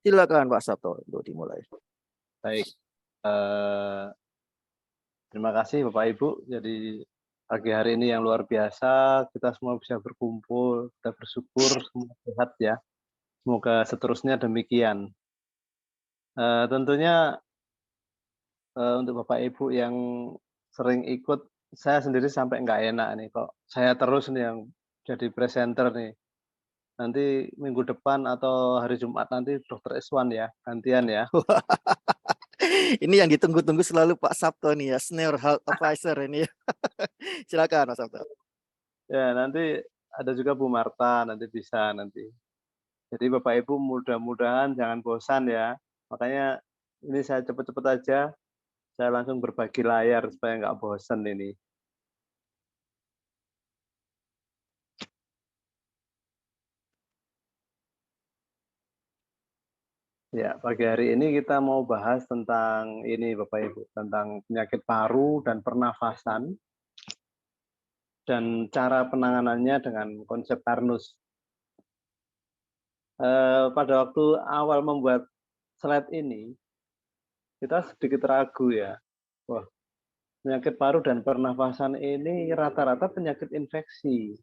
Silakan Pak Sabto untuk dimulai. Baik, terima kasih Bapak Ibu. Jadi pagi hari ini yang luar biasa, kita semua bisa berkumpul, kita bersyukur semua sehat ya. Semoga seterusnya demikian. Tentunya untuk Bapak Ibu yang sering ikut, saya sendiri sampai nggak enak nih kok saya terus nih yang jadi presenter nih. Nanti minggu depan atau hari Jumat nanti Dokter Iswan ya, gantian ya. Ini yang ditunggu-tunggu selalu Pak Sabto nih ya, Senior Health Advisor ini. Silakan Pak Sabto. Ya nanti ada juga Bu Marta, nanti bisa nanti. Jadi Bapak Ibu mudah-mudahan jangan bosan ya. Makanya ini saya cepet-cepet aja, saya langsung berbagi layar supaya nggak bosan ini. Ya, pagi hari ini kita mau bahas tentang ini Bapak Ibu, tentang penyakit paru dan pernafasan dan cara penanganannya dengan konsep Karnus. Pada waktu awal membuat slide ini, kita sedikit ragu ya. Wah, penyakit paru dan pernafasan ini rata-rata penyakit infeksi.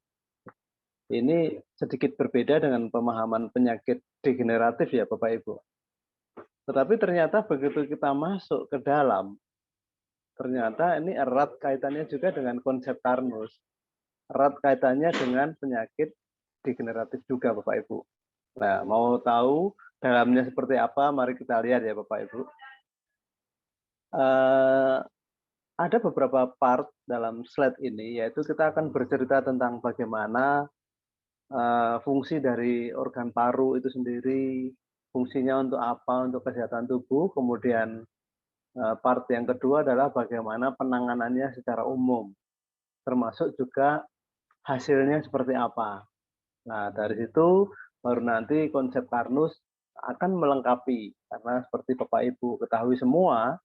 Ini sedikit berbeda dengan pemahaman penyakit degeneratif ya Bapak Ibu. Tetapi ternyata begitu kita masuk ke dalam, ternyata ini erat kaitannya juga dengan konsep Karnus. Erat kaitannya dengan penyakit degeneratif juga Bapak Ibu. Nah, mau tahu dalamnya seperti apa, mari kita lihat ya Bapak Ibu. Ada beberapa part dalam slide ini, yaitu kita akan bercerita tentang bagaimana fungsi dari organ paru itu sendiri, fungsinya untuk apa, untuk kesehatan tubuh, kemudian part yang kedua adalah bagaimana penanganannya secara umum, termasuk juga hasilnya seperti apa. Nah, dari situ baru nanti konsep Karnus akan melengkapi, karena seperti Bapak Ibu ketahui semua,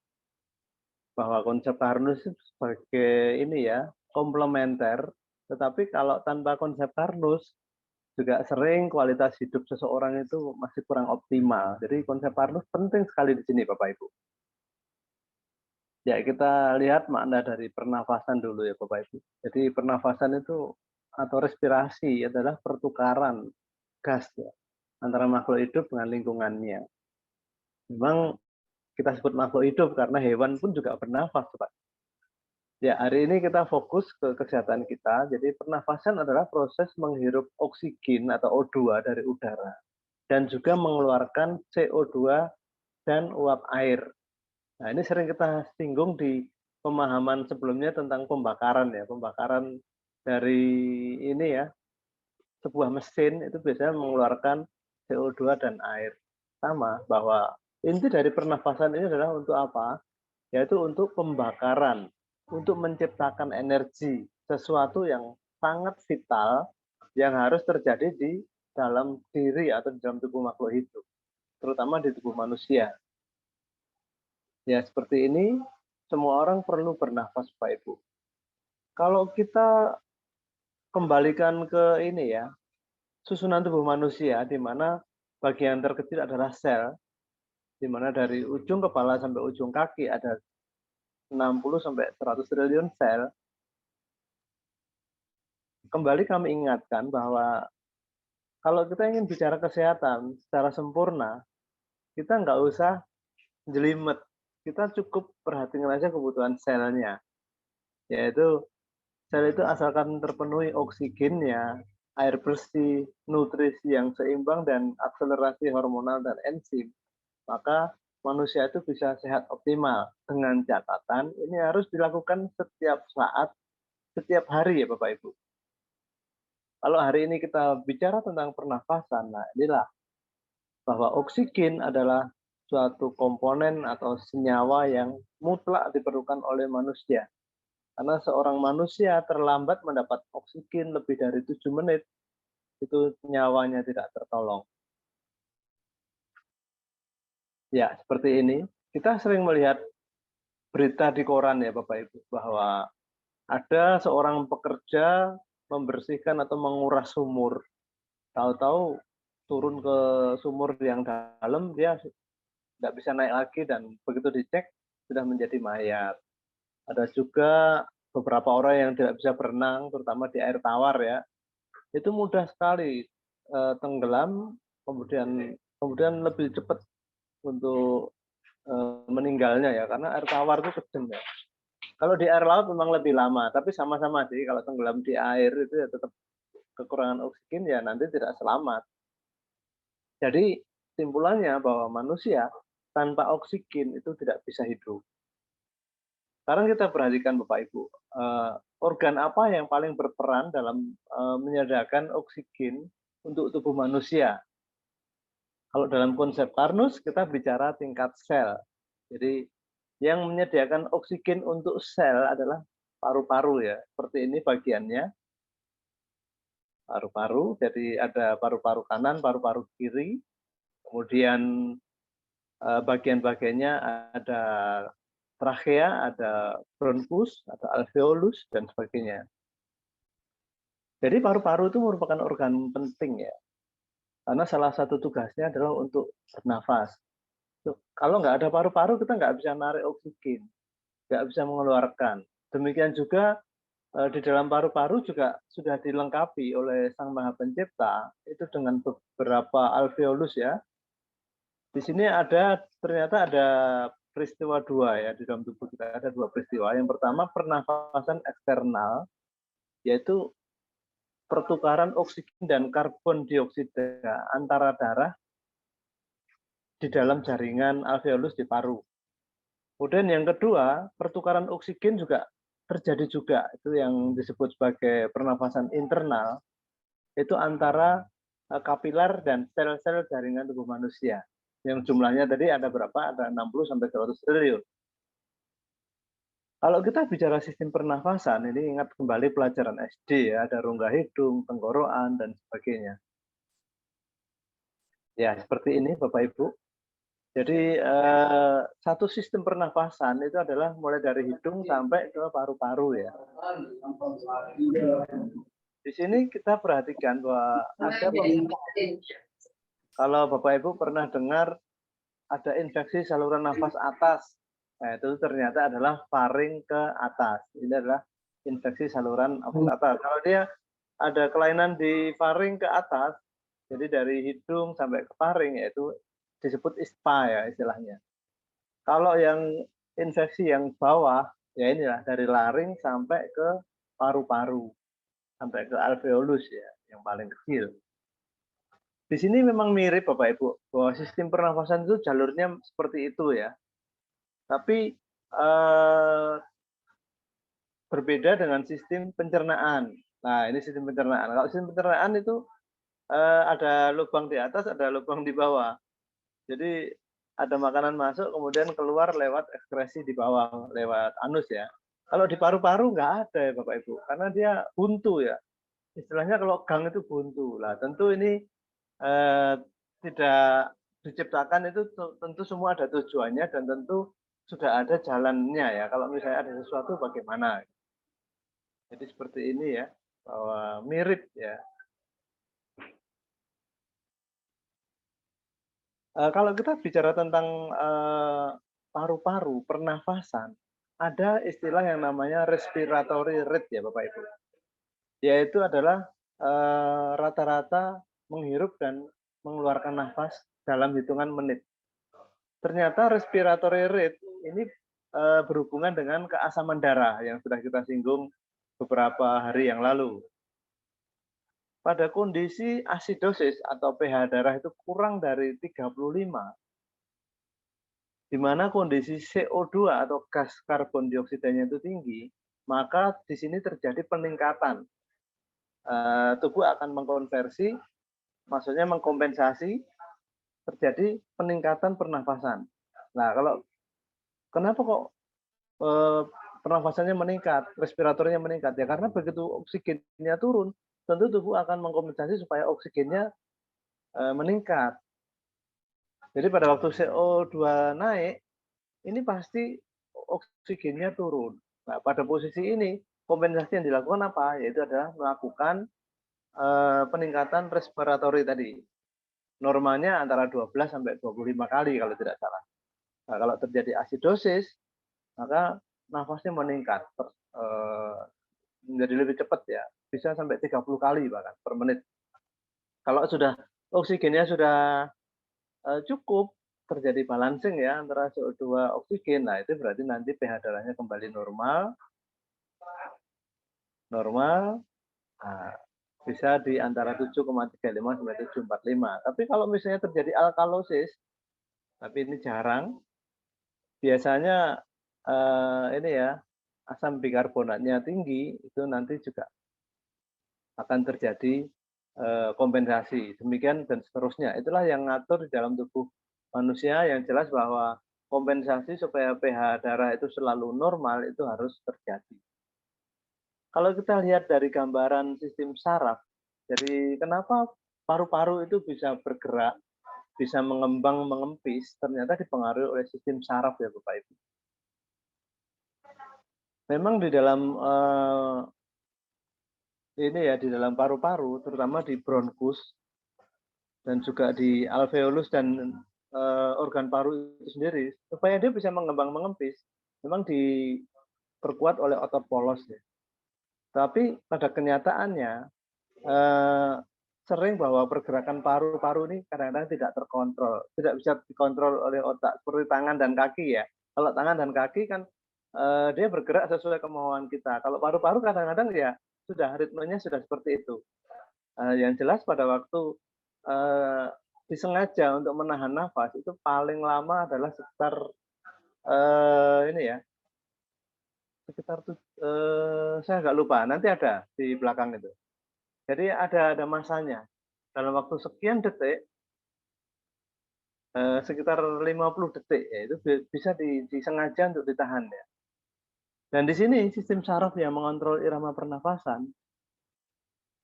bahwa konsep Karnus sebagai ini ya, komplementer, tetapi kalau tanpa konsep Karnus, juga sering kualitas hidup seseorang itu masih kurang optimal. Jadi konsep Karnus penting sekali di sini Bapak Ibu. Ya, kita lihat makna dari pernafasan dulu ya Bapak Ibu. Jadi pernafasan itu atau respirasi adalah pertukaran gas ya, antara makhluk hidup dengan lingkungannya. Memang kita sebut makhluk hidup karena hewan pun juga bernafas, Pak. Ya, hari ini kita fokus ke kesehatan kita. Jadi pernafasan adalah proses menghirup oksigen atau O2 dari udara dan juga mengeluarkan CO2 dan uap air. Nah, ini sering kita singgung di pemahaman sebelumnya tentang pembakaran ya, pembakaran dari ini ya, sebuah mesin itu biasanya mengeluarkan CO2 dan air. Sama bahwa inti dari pernafasan ini adalah untuk apa? Yaitu untuk pembakaran, untuk menciptakan energi, sesuatu yang sangat vital yang harus terjadi di dalam diri atau di dalam tubuh makhluk hidup, terutama di tubuh manusia. Ya, seperti ini, semua orang perlu bernafas, Pak Ibu. Kalau kita kembalikan ke ini ya, susunan tubuh manusia, di mana bagian terkecil adalah sel, di mana dari ujung kepala sampai ujung kaki ada 60 sampai 100 triliun sel. Kembali kami ingatkan bahwa kalau kita ingin bicara kesehatan secara sempurna, kita nggak usah jelimet. Kita cukup perhatikan aja kebutuhan selnya, yaitu sel itu asalkan terpenuhi oksigennya, air bersih, nutrisi yang seimbang, dan akselerasi hormonal dan enzim, maka manusia itu bisa sehat optimal. Dengan catatan, ini harus dilakukan setiap saat, setiap hari ya Bapak Ibu. Kalau hari ini kita bicara tentang pernafasan, nah inilah bahwa oksigen adalah suatu komponen atau senyawa yang mutlak diperlukan oleh manusia. Karena seorang manusia terlambat mendapat oksigen lebih dari 7 menit, itu nyawanya tidak tertolong. Ya, seperti ini. Kita sering melihat berita di koran ya Bapak Ibu, bahwa ada seorang pekerja membersihkan atau menguras sumur. Tahu-tahu turun ke sumur yang dalam, dia nggak bisa naik lagi dan begitu dicek sudah menjadi mayat. Ada juga beberapa orang yang tidak bisa berenang, terutama di air tawar ya, itu mudah sekali, tenggelam, kemudian kemudian lebih cepat untuk, meninggalnya ya, karena air tawar itu kejam ya. Kalau di air laut memang lebih lama, tapi sama-sama sih kalau tenggelam di air itu ya tetap kekurangan oksigen ya nanti tidak selamat. Jadi kesimpulannya bahwa manusia tanpa oksigen itu tidak bisa hidup. Sekarang kita perhatikan Bapak Ibu, organ apa yang paling berperan dalam, menyediakan oksigen untuk tubuh manusia? Kalau dalam konsep Karnus kita bicara tingkat sel. Jadi yang menyediakan oksigen untuk sel adalah paru-paru ya, seperti ini bagiannya, paru-paru. Jadi ada paru-paru kanan, paru-paru kiri, kemudian, bagian-bagiannya ada trakea, ada bronkus, ada alveolus, dan sebagainya. Jadi paru-paru itu merupakan organ penting ya, karena salah satu tugasnya adalah untuk bernafas. Kalau nggak ada paru-paru kita nggak bisa narik oksigen, nggak bisa mengeluarkan. Demikian juga di dalam paru-paru juga sudah dilengkapi oleh Sang Maha Pencipta itu dengan beberapa alveolus ya. Di sini ternyata ada peristiwa dua ya di dalam tubuh kita ada dua peristiwa. Yang pertama pernafasan eksternal, yaitu pertukaran oksigen dan karbon dioksida antara darah di dalam jaringan alveolus di paru. Kemudian yang kedua, pertukaran oksigen juga terjadi juga, itu yang disebut sebagai pernafasan internal, itu antara kapiler dan sel-sel jaringan tubuh manusia. Yang jumlahnya tadi ada berapa? Ada 60 sampai 100 triliun. Kalau kita bicara sistem pernafasan, ini ingat kembali pelajaran SD ya, ada rongga hidung, tenggorokan, dan sebagainya. Ya, seperti ini Bapak Ibu. Jadi satu sistem pernafasan itu adalah mulai dari hidung sampai ke paru-paru ya. Di sini kita perhatikan bahwa ada kalau Bapak Ibu pernah dengar ada infeksi saluran nafas atas, nah itu ternyata adalah faring ke atas. Ini adalah infeksi saluran nafas atas. Kalau dia ada kelainan di faring ke atas, jadi dari hidung sampai ke faring yaitu disebut ISPA ya istilahnya. Kalau yang infeksi yang bawah, ya inilah dari laring sampai ke paru-paru, sampai ke alveolus ya, yang paling kecil. Di sini memang mirip Bapak Ibu, bahwa sistem pernafasan itu jalurnya seperti itu ya. Tapi berbeda dengan sistem pencernaan. Nah, ini sistem pencernaan. Kalau sistem pencernaan itu ada lubang di atas, ada lubang di bawah. Jadi ada makanan masuk kemudian keluar lewat ekskresi di bawah, lewat anus ya. Kalau di paru-paru nggak ada ya Bapak Ibu, karena dia buntu ya. Istilahnya kalau gang itu buntu. Lah tentu ini tidak diciptakan itu tentu semua ada tujuannya dan tentu sudah ada jalannya ya. Kalau misalnya ada sesuatu bagaimana. Jadi seperti ini ya, bahwa mirip ya. Kalau kita bicara tentang paru-paru, pernafasan, ada istilah yang namanya respiratory rate ya Bapak Ibu. Yaitu adalah rata-rata menghirup dan mengeluarkan nafas dalam hitungan menit. Ternyata respiratory rate ini berhubungan dengan keasaman darah yang sudah kita singgung beberapa hari yang lalu. Pada kondisi asidosis atau pH darah itu kurang dari 35, di mana kondisi CO2 atau gas karbon dioksidanya itu tinggi, maka di sini terjadi peningkatan. Tubuh akan mengkonversi, maksudnya mengkompensasi, terjadi peningkatan pernafasan. Nah, kenapa kok pernafasannya meningkat, respiratornya meningkat? Ya karena begitu oksigennya turun, tentu tubuh akan mengkompensasi supaya oksigennya meningkat. Jadi pada waktu CO2 naik, ini pasti oksigennya turun. Nah, pada posisi ini kompensasi yang dilakukan apa? Yaitu adalah melakukan peningkatan respiratori tadi. Normalnya antara 12 sampai 25 kali kalau tidak salah. Nah, kalau terjadi asidosis, maka nafasnya meningkat menjadi lebih cepat ya, bisa sampai 30 kali bahkan per menit. Kalau sudah oksigennya sudah, cukup, terjadi balancing ya antara CO2 oksigen, nah itu berarti nanti pH darahnya kembali normal normal, nah bisa di antara 7,35 sampai 7,45. Tapi kalau misalnya terjadi alkalosis, tapi ini jarang, biasanya, ini ya, asam bikarbonatnya tinggi, itu nanti juga akan terjadi, kompensasi, demikian dan seterusnya. Itulah yang ngatur di dalam tubuh manusia, yang jelas bahwa kompensasi supaya pH darah itu selalu normal itu harus terjadi. Kalau kita lihat dari gambaran sistem saraf, jadi kenapa paru-paru itu bisa bergerak, bisa mengembang, mengempis, ternyata dipengaruhi oleh sistem saraf ya Bapak Ibu. Memang di dalam, ini ya, di dalam paru-paru, terutama di bronkus dan juga di alveolus dan, organ paru itu sendiri, supaya dia bisa mengembang, mengempis, memang diperkuat oleh otot polos ya. Tapi pada kenyataannya, eee, sering bahwa pergerakan paru-paru ini kadang-kadang tidak terkontrol, tidak bisa dikontrol oleh otak, seperti tangan dan kaki ya. Kalau tangan dan kaki kan, dia bergerak sesuai kemauan kita. Kalau paru-paru kadang-kadang ya sudah ritmenya sudah seperti itu. Yang jelas pada waktu, eee, disengaja untuk menahan nafas itu paling lama adalah sekitar, ini ya, sekitar saya agak lupa, nanti ada di belakang itu. Jadi ada masanya. Dalam waktu sekian detik, sekitar 50 detik ya, itu bisa disengaja untuk ditahan ya. Dan di sini sistem saraf yang mengontrol irama pernafasan,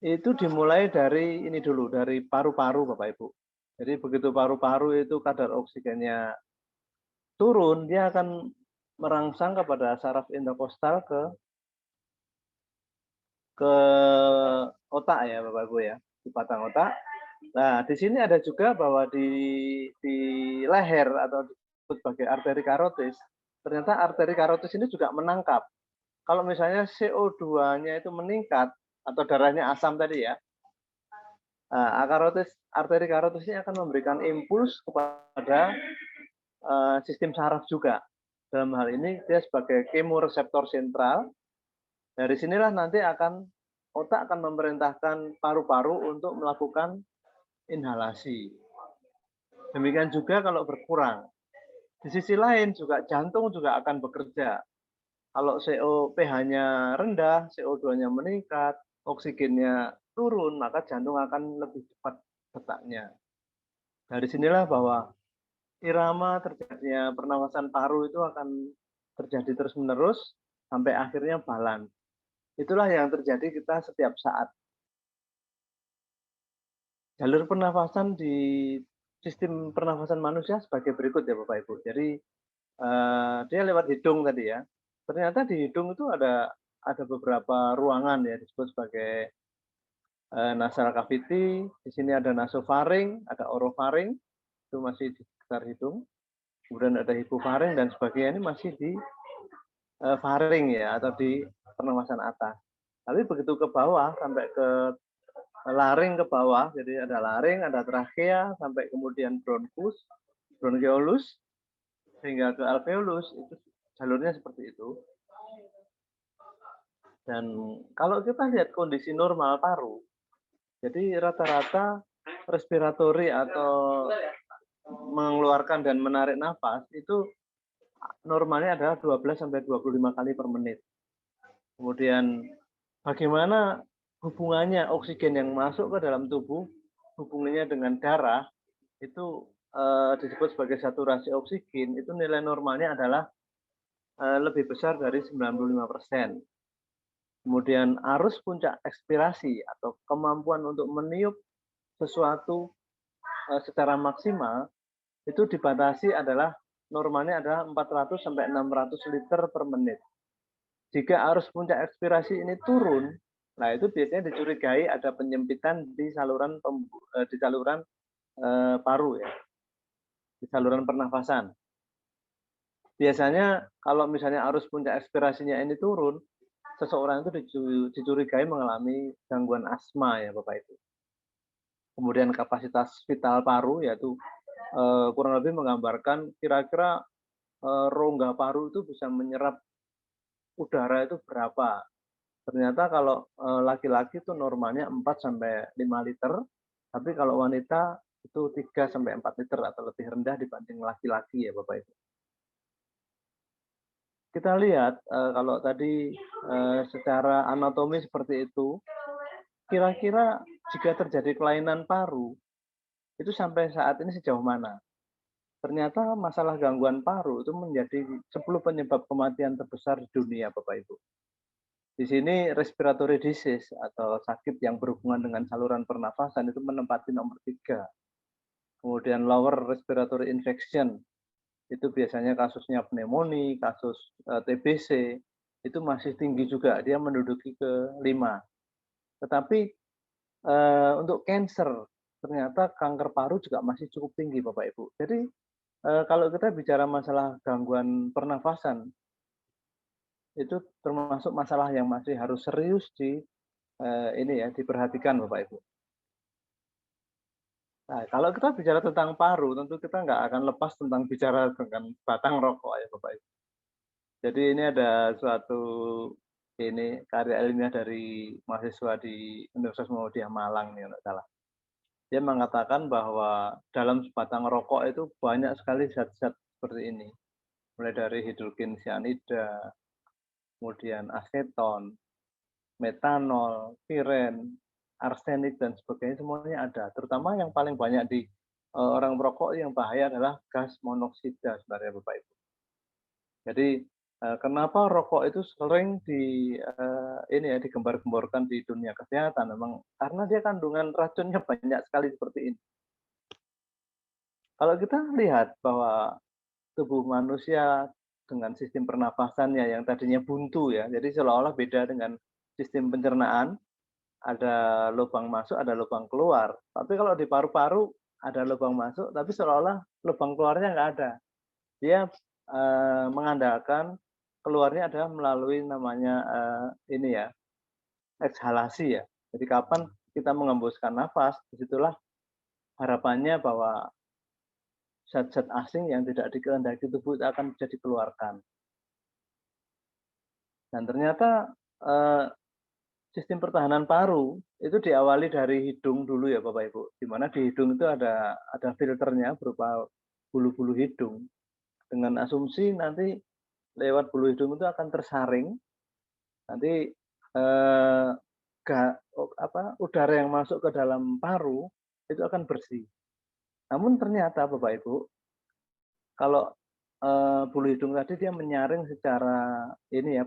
itu dimulai dari ini dulu, dari paru-paru Bapak Ibu. Jadi begitu paru-paru itu kadar oksigennya turun, dia akan merangsang kepada saraf interkostal ke otak ya Bapak Ibu ya, di batang otak. Nah, di sini ada juga bahwa di leher atau disebut sebagai arteri karotis, ternyata arteri karotis ini juga menangkap. Kalau misalnya CO2-nya itu meningkat atau darahnya asam tadi ya, nah, arteri karotis ini akan memberikan impuls kepada sistem saraf juga. Dalam hal ini dia sebagai kemoreseptor sentral. Dari sinilah nanti otak akan memerintahkan paru-paru untuk melakukan inhalasi. Demikian juga kalau berkurang. Di sisi lain juga jantung juga akan bekerja. Kalau pH-nya rendah, CO2-nya meningkat, oksigennya turun, maka jantung akan lebih cepat detaknya. Dari sinilah bahwa irama terjadinya pernafasan paru itu akan terjadi terus-menerus sampai akhirnya balance. Itulah yang terjadi kita setiap saat. Jalur pernafasan di sistem pernafasan manusia sebagai berikut ya Bapak Ibu. Jadi, dia lewat hidung tadi ya. Ternyata di hidung itu ada beberapa ruangan ya disebut sebagai, nasal cavity, di sini ada nasofaring, ada orofaring, itu masih di sekitar hidung, kemudian ada hipofaring dan sebagainya ini masih di, faring ya atau di pernafasan atas. Tapi begitu ke bawah sampai ke laring ke bawah, jadi ada laring, ada trachea, sampai kemudian bronkus, bronchiolus, hingga ke alveolus, itu jalurnya seperti itu. Dan kalau kita lihat kondisi normal paru, jadi rata-rata respiratory atau mengeluarkan dan menarik nafas itu normalnya adalah 12 sampai 25 kali per menit. Kemudian bagaimana hubungannya oksigen yang masuk ke dalam tubuh, hubungannya dengan darah, itu, disebut sebagai saturasi oksigen, itu nilai normalnya adalah, lebih besar dari 95%. Kemudian arus puncak ekspirasi atau kemampuan untuk meniup sesuatu, secara maksimal, itu dibatasi adalah normalnya adalah 400 sampai 600 liter per menit. Jika arus puncak ekspirasi ini turun, nah itu biasanya dicurigai ada penyempitan di saluran paru ya, di saluran pernafasan. Biasanya kalau misalnya arus puncak ekspirasinya ini turun, seseorang itu dicurigai mengalami gangguan asma ya Bapak Ibu. Kemudian kapasitas vital paru yaitu kurang lebih menggambarkan kira-kira rongga paru itu bisa menyerap udara itu berapa. Ternyata kalau laki-laki itu normalnya 4 sampai 5 liter, tapi kalau wanita itu 3 sampai 4 liter atau lebih rendah dibanding laki-laki ya Bapak Ibu. Kita lihat kalau tadi secara anatomi seperti itu, kira-kira jika terjadi kelainan paru, itu sampai saat ini sejauh mana? Ternyata masalah gangguan paru itu menjadi 10 penyebab kematian terbesar di dunia, Bapak Ibu. Di sini respiratory disease atau sakit yang berhubungan dengan saluran pernafasan itu menempati nomor 3. Kemudian lower respiratory infection, itu biasanya kasusnya pneumonia, kasus TBC, itu masih tinggi juga, dia menduduki ke-5. Tetapi untuk cancer, ternyata kanker paru juga masih cukup tinggi Bapak Ibu. Jadi kalau kita bicara masalah gangguan pernafasan, itu termasuk masalah yang masih harus serius diperhatikan Bapak Ibu. Nah, kalau kita bicara tentang paru, tentu kita nggak akan lepas tentang bicara dengan batang rokok ya Bapak Ibu. Jadi ini ada suatu karya ilmiah dari mahasiswa di Universitas Muhammadiyah Malang nih, kalau salah. Dia mengatakan bahwa dalam sebatang rokok itu banyak sekali zat-zat seperti ini, mulai dari hidrogen cyanida, kemudian aseton, metanol, piren, arsenik dan sebagainya semuanya ada. Terutama yang paling banyak di orang merokok yang bahaya adalah gas monoksida sebenarnya Bapak Ibu. Jadi kenapa rokok itu sering digembar-gemborkan di dunia kesehatan memang karena dia kandungan racunnya banyak sekali seperti ini. Kalau kita lihat bahwa tubuh manusia dengan sistem pernafasannya yang tadinya buntu ya, jadi seolah-olah beda dengan sistem pencernaan, ada lubang masuk, ada lubang keluar. Tapi kalau di paru-paru ada lubang masuk, tapi seolah-olah lubang keluarnya nggak ada. Dia mengandalkan keluarnya adalah melalui namanya ekshalasi ya. Jadi kapan kita mengembuskan nafas, disitulah harapannya bahwa zat-zat asing yang tidak dikehendaki tubuh itu akan bisa dikeluarkan. Dan ternyata sistem pertahanan paru itu diawali dari hidung dulu ya Bapak Ibu. Di mana di hidung itu ada filternya berupa bulu-bulu hidung. Dengan asumsi nanti lewat bulu hidung itu akan tersaring, nanti udara yang masuk ke dalam paru itu akan bersih. Namun ternyata Bapak Ibu, kalau bulu hidung tadi dia menyaring secara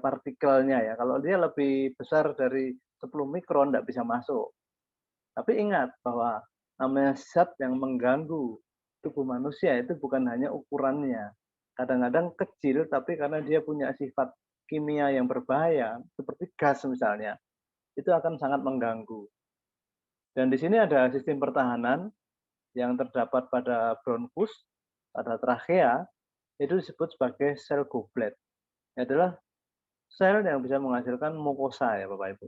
partikelnya ya. Kalau dia lebih besar dari 10 mikron tidak bisa masuk. Tapi ingat bahwa namanya zat yang mengganggu tubuh manusia itu bukan hanya ukurannya. Kadang-kadang kecil tapi karena dia punya sifat kimia yang berbahaya seperti gas misalnya, itu akan sangat mengganggu. Dan di sini ada sistem pertahanan yang terdapat pada bronkus, pada trachea, itu disebut sebagai sel goblet. Adalah sel yang bisa menghasilkan mukosa ya Bapak Ibu.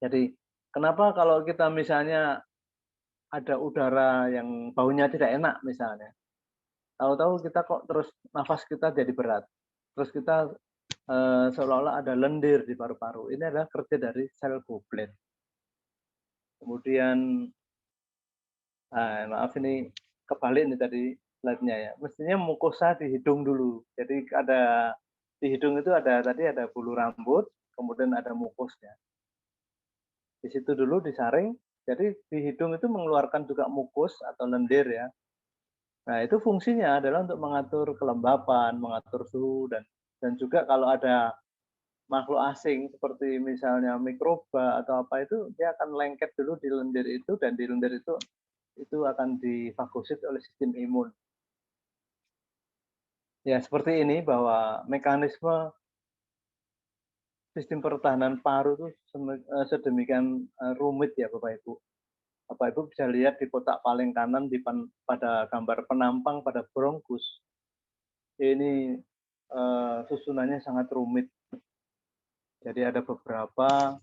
Jadi kenapa kalau kita misalnya ada udara yang baunya tidak enak misalnya, tahu-tahu kita kok terus nafas kita jadi berat, terus kita seolah-olah ada lendir di paru-paru. Ini adalah kerja dari sel goblet. Kemudian, maaf ini kebalik nih tadi slide-nya ya. Mestinya mukosa di hidung dulu. Jadi di hidung itu ada bulu rambut, kemudian ada mukusnya. Di situ dulu disaring, jadi di hidung itu mengeluarkan juga mukus atau lendir ya. Nah, itu fungsinya adalah untuk mengatur kelembapan, mengatur suhu dan juga kalau ada makhluk asing seperti misalnya mikroba atau apa itu dia akan lengket dulu di lendir itu dan di lendir itu akan difagosit oleh sistem imun. Ya, seperti ini bahwa mekanisme sistem pertahanan paru itu sedemikian rumit ya Bapak Ibu. Bapak Ibu bisa lihat di kotak paling kanan pada gambar penampang pada bronkus, ini susunannya sangat rumit. Jadi ada beberapa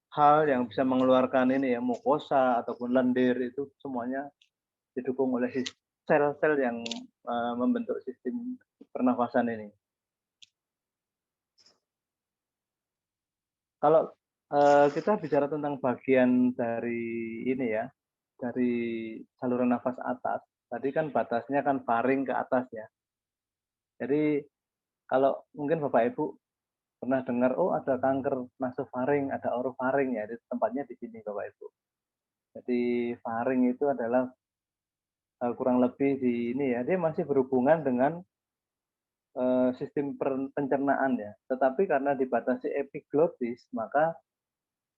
hal yang bisa mengeluarkan ini ya, mukosa ataupun lendir itu semuanya didukung oleh sel-sel yang membentuk sistem pernafasan ini. Kalau kita bicara tentang bagian dari ini ya, dari saluran nafas atas, tadi kan batasnya kan faring ke atas ya. Jadi kalau mungkin Bapak Ibu pernah dengar, oh ada kanker nasofaring, ada orofaring ya, tempatnya di sini Bapak Ibu. Jadi faring itu adalah kurang lebih di ini ya, dia masih berhubungan dengan sistem pencernaan ya. Tetapi karena dibatasi epiglotis, maka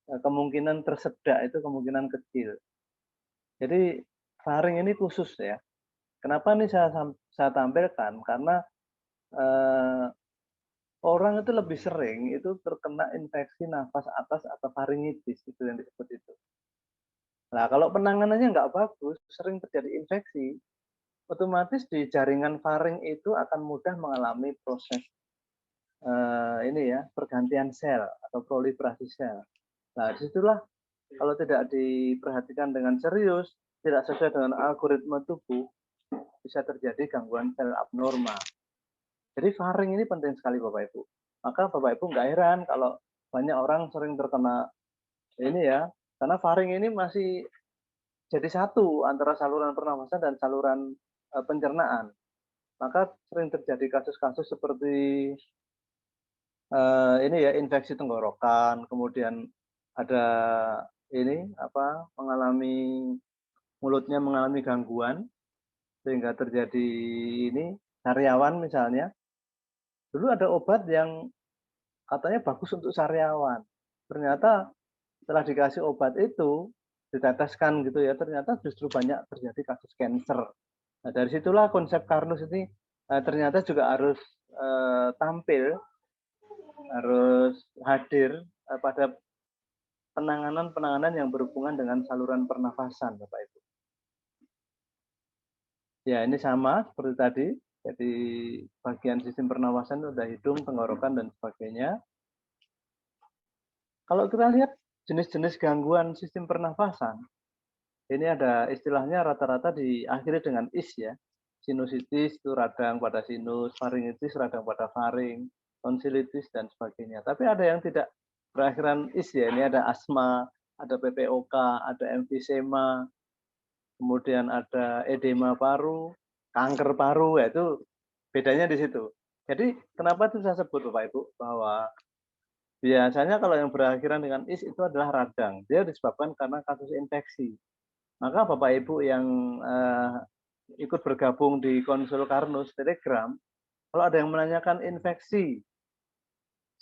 kemungkinan tersedak itu kemungkinan kecil. Jadi faring ini khusus ya. Kenapa nih saya tampilkan? Karena orang itu lebih sering itu terkena infeksi nafas atas atau faringitis itu yang disebut itu. Nah, kalau penanganannya nggak bagus, sering terjadi infeksi, otomatis di jaringan faring itu akan mudah mengalami proses ini ya, pergantian sel atau proliferasi sel. Nah, disitulah kalau tidak diperhatikan dengan serius, tidak sesuai dengan algoritma tubuh, bisa terjadi gangguan sel abnormal. Jadi faring ini penting sekali Bapak Ibu. Maka Bapak Ibu nggak heran kalau banyak orang sering terkena ini ya, karena faring ini masih jadi satu antara saluran pernafasan dan saluran pencernaan. Maka sering terjadi kasus-kasus seperti ini ya, infeksi tenggorokan, kemudian ada ini apa, mulutnya mengalami gangguan sehingga terjadi ini sariawan misalnya. Dulu ada obat yang katanya bagus untuk sariawan. Ternyata setelah dikasih obat itu, diteteskan gitu ya, ternyata justru banyak terjadi kasus kanker. Nah, dari situlah konsep Karnus ini ternyata juga harus tampil, harus hadir pada penanganan-penanganan yang berhubungan dengan saluran pernafasan, Bapak Ibu. Ya, ini sama seperti tadi. Jadi bagian sistem pernafasan itu ada hidung, tenggorokan, dan sebagainya. Kalau kita lihat jenis-jenis gangguan sistem pernafasan, ini ada istilahnya rata-rata diakhiri dengan is ya. Sinusitis itu radang pada sinus, faringitis radang pada faring, tonsilitis dan sebagainya. Tapi ada yang tidak berakhiran is ya. Ini ada asma, ada PPOK, ada emfisema, kemudian ada edema paru, kanker paru, ya itu bedanya di situ. Jadi kenapa itu saya sebut Bapak Ibu bahwa biasanya kalau yang berakhiran dengan is itu adalah radang. Dia disebabkan karena kasus infeksi. Maka Bapak Ibu yang ikut bergabung di konsul Karnus Telegram, kalau ada yang menanyakan infeksi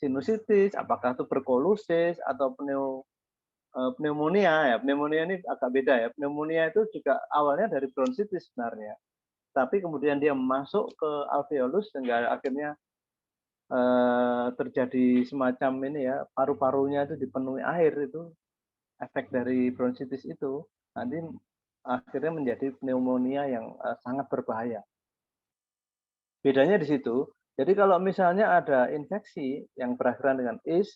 sinusitis, apakah itu berkolusis atau pneumonia ya, pneumonia ini agak beda ya. Pneumonia itu juga awalnya dari bronkitis sebenarnya. Tapi kemudian dia masuk ke alveolus sehingga akhirnya terjadi semacam ini ya, paru-parunya itu dipenuhi air itu efek dari bronkitis itu nanti akhirnya menjadi pneumonia yang sangat berbahaya. Bedanya di situ. Jadi kalau misalnya ada infeksi yang berakhiran dengan is,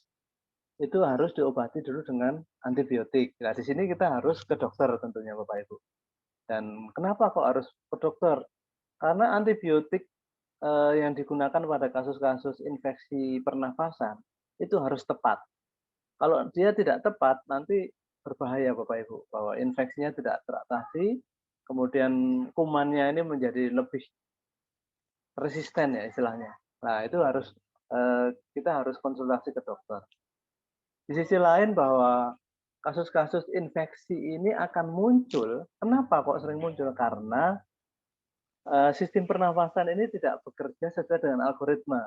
itu harus diobati dulu dengan antibiotik. Nah, di sini kita harus ke dokter tentunya Bapak Ibu. Dan kenapa kok harus ke dokter? Karena antibiotik yang digunakan pada kasus-kasus infeksi pernafasan itu harus tepat. Kalau dia tidak tepat, nanti berbahaya Bapak Ibu, bahwa infeksinya tidak teratasi, kemudian kumannya ini menjadi lebih resisten ya istilahnya. Nah, itu harus kita harus konsultasi ke dokter. Di sisi lain bahwa kasus-kasus infeksi ini akan muncul, kenapa kok sering muncul? Karena sistem pernafasan ini tidak bekerja sesuai dengan algoritma.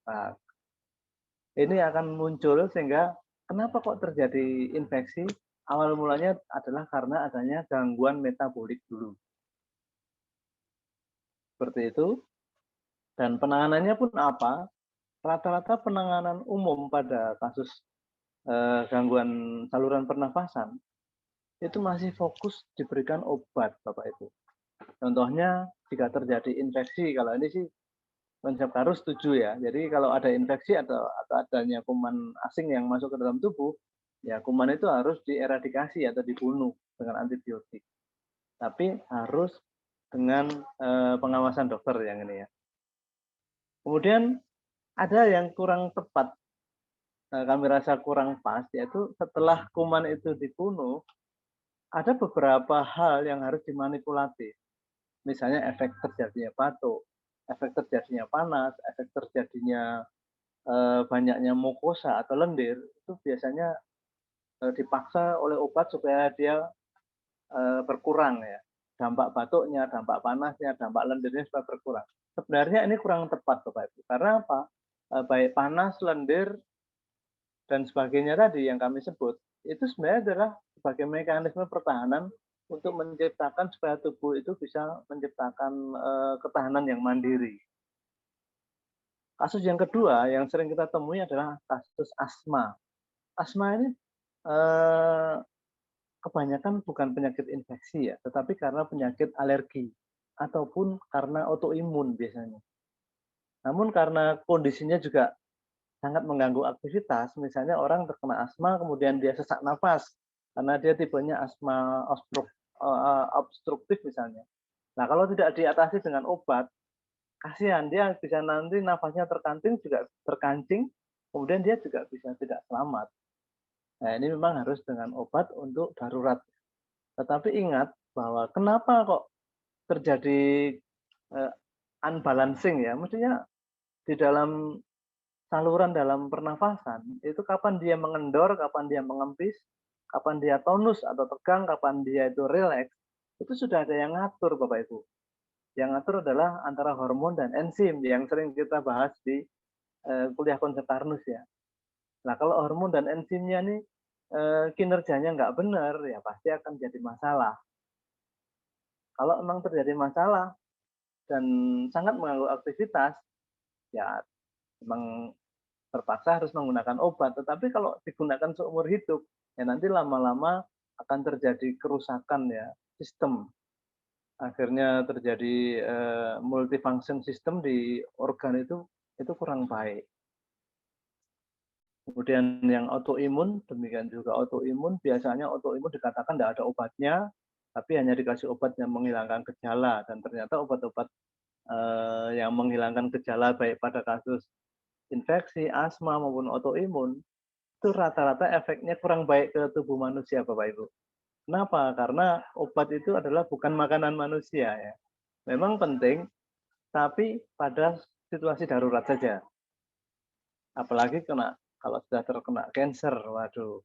Nah, ini akan muncul sehingga kenapa kok terjadi infeksi? Awal mulanya adalah karena adanya gangguan metabolik dulu. Seperti itu. Dan penanganannya pun apa? Rata-rata penanganan umum pada kasus gangguan saluran pernafasan itu masih fokus diberikan obat, Bapak Ibu. Contohnya jika terjadi infeksi, kalau ini sih konsep Karus setuju ya. Jadi kalau ada infeksi atau adanya kuman asing yang masuk ke dalam tubuh, ya kuman itu harus dieradikasi atau dibunuh dengan antibiotik. Tapi harus dengan pengawasan dokter yang ini ya. Kemudian ada yang kurang tepat, kami rasa kurang pas, yaitu setelah kuman itu dibunuh, ada beberapa hal yang harus dimanipulasi. Misalnya efek terjadinya batuk, efek terjadinya panas, efek terjadinya banyaknya mukosa atau lendir, itu biasanya dipaksa oleh obat supaya dia berkurang ya. Dampak batuknya, dampak panasnya, dampak lendirnya supaya berkurang. Sebenarnya ini kurang tepat Bapak Ibu. Karena apa? Baik panas, lendir, dan sebagainya tadi yang kami sebut, itu sebenarnya adalah sebagai mekanisme pertahanan untuk menciptakan supaya tubuh itu bisa menciptakan ketahanan yang mandiri. Kasus yang kedua yang sering kita temui adalah kasus asma. Asma ini eh, kebanyakan bukan penyakit infeksi ya, tetapi karena penyakit alergi ataupun karena autoimun biasanya. Namun karena kondisinya juga sangat mengganggu aktivitas, misalnya orang terkena asma kemudian dia sesak napas karena dia tipenya asma obstruktif misalnya. Nah, kalau tidak diatasi dengan obat, kasihan dia bisa nanti nafasnya terkancing, kemudian dia juga bisa tidak selamat. Nah, ini memang harus dengan obat untuk darurat. Tetapi ingat bahwa kenapa kok terjadi eh, unbalancing ya? Mestinya di dalam saluran dalam pernafasan itu kapan dia mengendor, kapan dia mengempis, kapan dia tonus atau tegang, kapan dia itu rileks, itu sudah ada yang ngatur Bapak Ibu. Yang ngatur adalah antara hormon dan enzim yang sering kita bahas di kuliah konsep Karnus ya. Nah kalau hormon dan enzimnya nih kinerjanya nggak benar, ya pasti akan jadi masalah. Kalau memang terjadi masalah dan sangat mengganggu aktivitas, ya memang terpaksa harus menggunakan obat. Tetapi kalau digunakan seumur hidup, ya nanti lama-lama akan terjadi kerusakan ya sistem. Akhirnya terjadi multifunction system di organ itu kurang baik. Kemudian yang autoimun, demikian juga autoimun, biasanya autoimun dikatakan tidak ada obatnya, tapi hanya dikasih obat yang menghilangkan gejala, dan ternyata obat-obat yang menghilangkan gejala baik pada kasus infeksi, asma maupun autoimun, itu rata-rata efeknya kurang baik ke tubuh manusia, Bapak Ibu. Kenapa? Karena obat itu adalah bukan makanan manusia ya. Memang penting, tapi pada situasi darurat saja. Apalagi kalau sudah terkena cancer, waduh,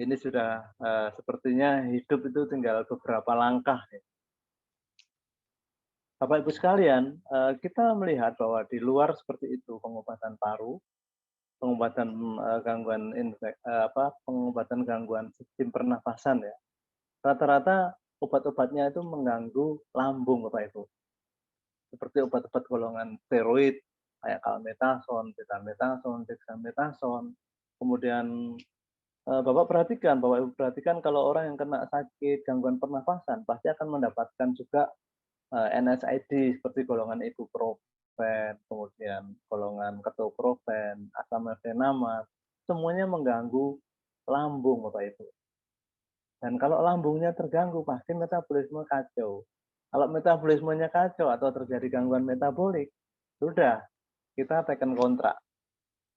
ini sudah sepertinya hidup itu tinggal beberapa langkah. Ya. Bapak Ibu sekalian, kita melihat bahwa di luar seperti itu pengobatan paru, pengobatan pengobatan gangguan sistem pernafasan ya. Rata-rata obat-obatnya itu mengganggu lambung Bapak Ibu. Seperti obat-obat golongan steroid kayak kalmetason, dexamethasone. Kemudian Bapak Ibu perhatikan kalau orang yang kena sakit gangguan pernafasan pasti akan mendapatkan juga NSAID seperti golongan ibuprofen, kemudian golongan ketoprofen, asam mefenamat, semuanya mengganggu lambung Bapak Ibu. Dan kalau lambungnya terganggu pasti metabolisme kacau. Kalau metabolismenya kacau atau terjadi gangguan metabolik, sudah kita tekan kontrak.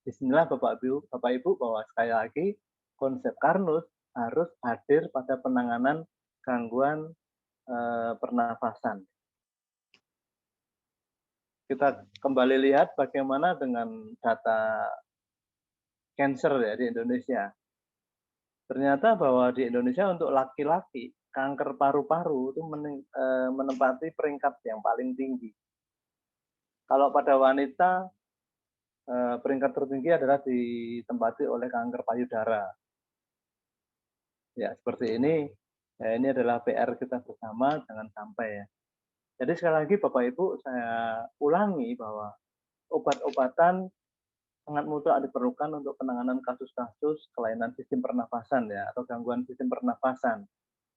Disinilah Bapak Ibu bahwa sekali lagi konsep Karnus harus hadir pada penanganan gangguan pernafasan. Kita kembali lihat bagaimana dengan data cancer ya di Indonesia. Ternyata bahwa di Indonesia untuk laki-laki kanker paru-paru itu menempati peringkat yang paling tinggi. Kalau pada wanita peringkat tertinggi adalah ditempati oleh kanker payudara. Ya seperti ini. Ya, ini adalah PR kita bersama, jangan sampai ya. Jadi sekali lagi Bapak Ibu saya ulangi bahwa obat-obatan sangat mutlak diperlukan untuk penanganan kasus-kasus kelainan sistem pernafasan ya, atau gangguan sistem pernafasan.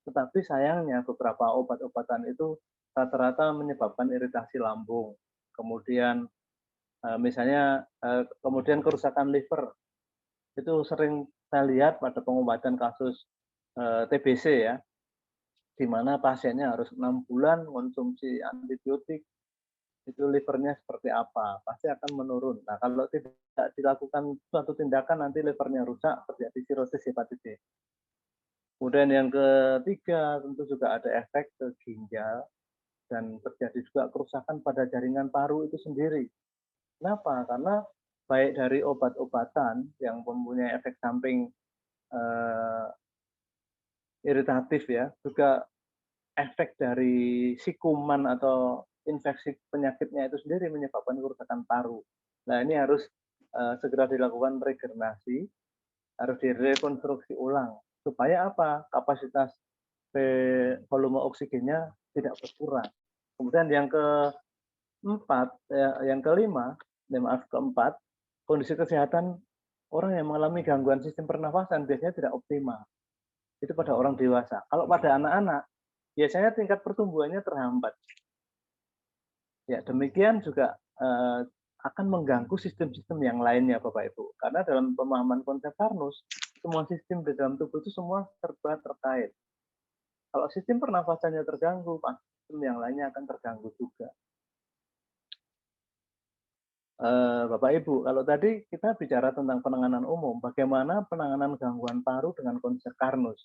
Tetapi sayangnya beberapa obat-obatan itu rata-rata menyebabkan iritasi lambung, kemudian, misalnya, kemudian kerusakan liver. Itu sering saya lihat pada pengobatan kasus, TBC ya, di mana pasiennya harus 6 bulan konsumsi antibiotik, itu livernya seperti apa, pasti akan menurun. Nah, kalau tidak dilakukan suatu tindakan nanti livernya rusak, terjadi sirosis hepatitis. Kemudian yang ketiga, tentu juga ada efek ke ginjal dan terjadi juga kerusakan pada jaringan paru itu sendiri. Kenapa? Karena baik dari obat-obatan yang mempunyai efek samping, eee, iritatif ya, juga efek dari si kuman atau infeksi penyakitnya itu sendiri menyebabkan kerusakan paru. Nah, ini harus, segera dilakukan regenerasi, harus direkonstruksi ulang. Supaya apa? Kapasitas volume oksigennya tidak berkurang. Kemudian yang keempat, yang kelima, maaf keempat, kondisi kesehatan orang yang mengalami gangguan sistem pernafasan biasanya tidak optimal. Itu pada orang dewasa. Kalau pada anak-anak, biasanya tingkat pertumbuhannya terhambat. Ya, demikian juga, akan mengganggu sistem-sistem yang lainnya Bapak Ibu. Karena dalam pemahaman konsep Karnus, semua sistem di dalam tubuh itu semua serba terkait. Kalau sistem pernafasannya terganggu, pasti sistem yang lainnya akan terganggu juga. Bapak Ibu, kalau tadi kita bicara tentang penanganan umum, bagaimana penanganan gangguan paru dengan konsep Karnus?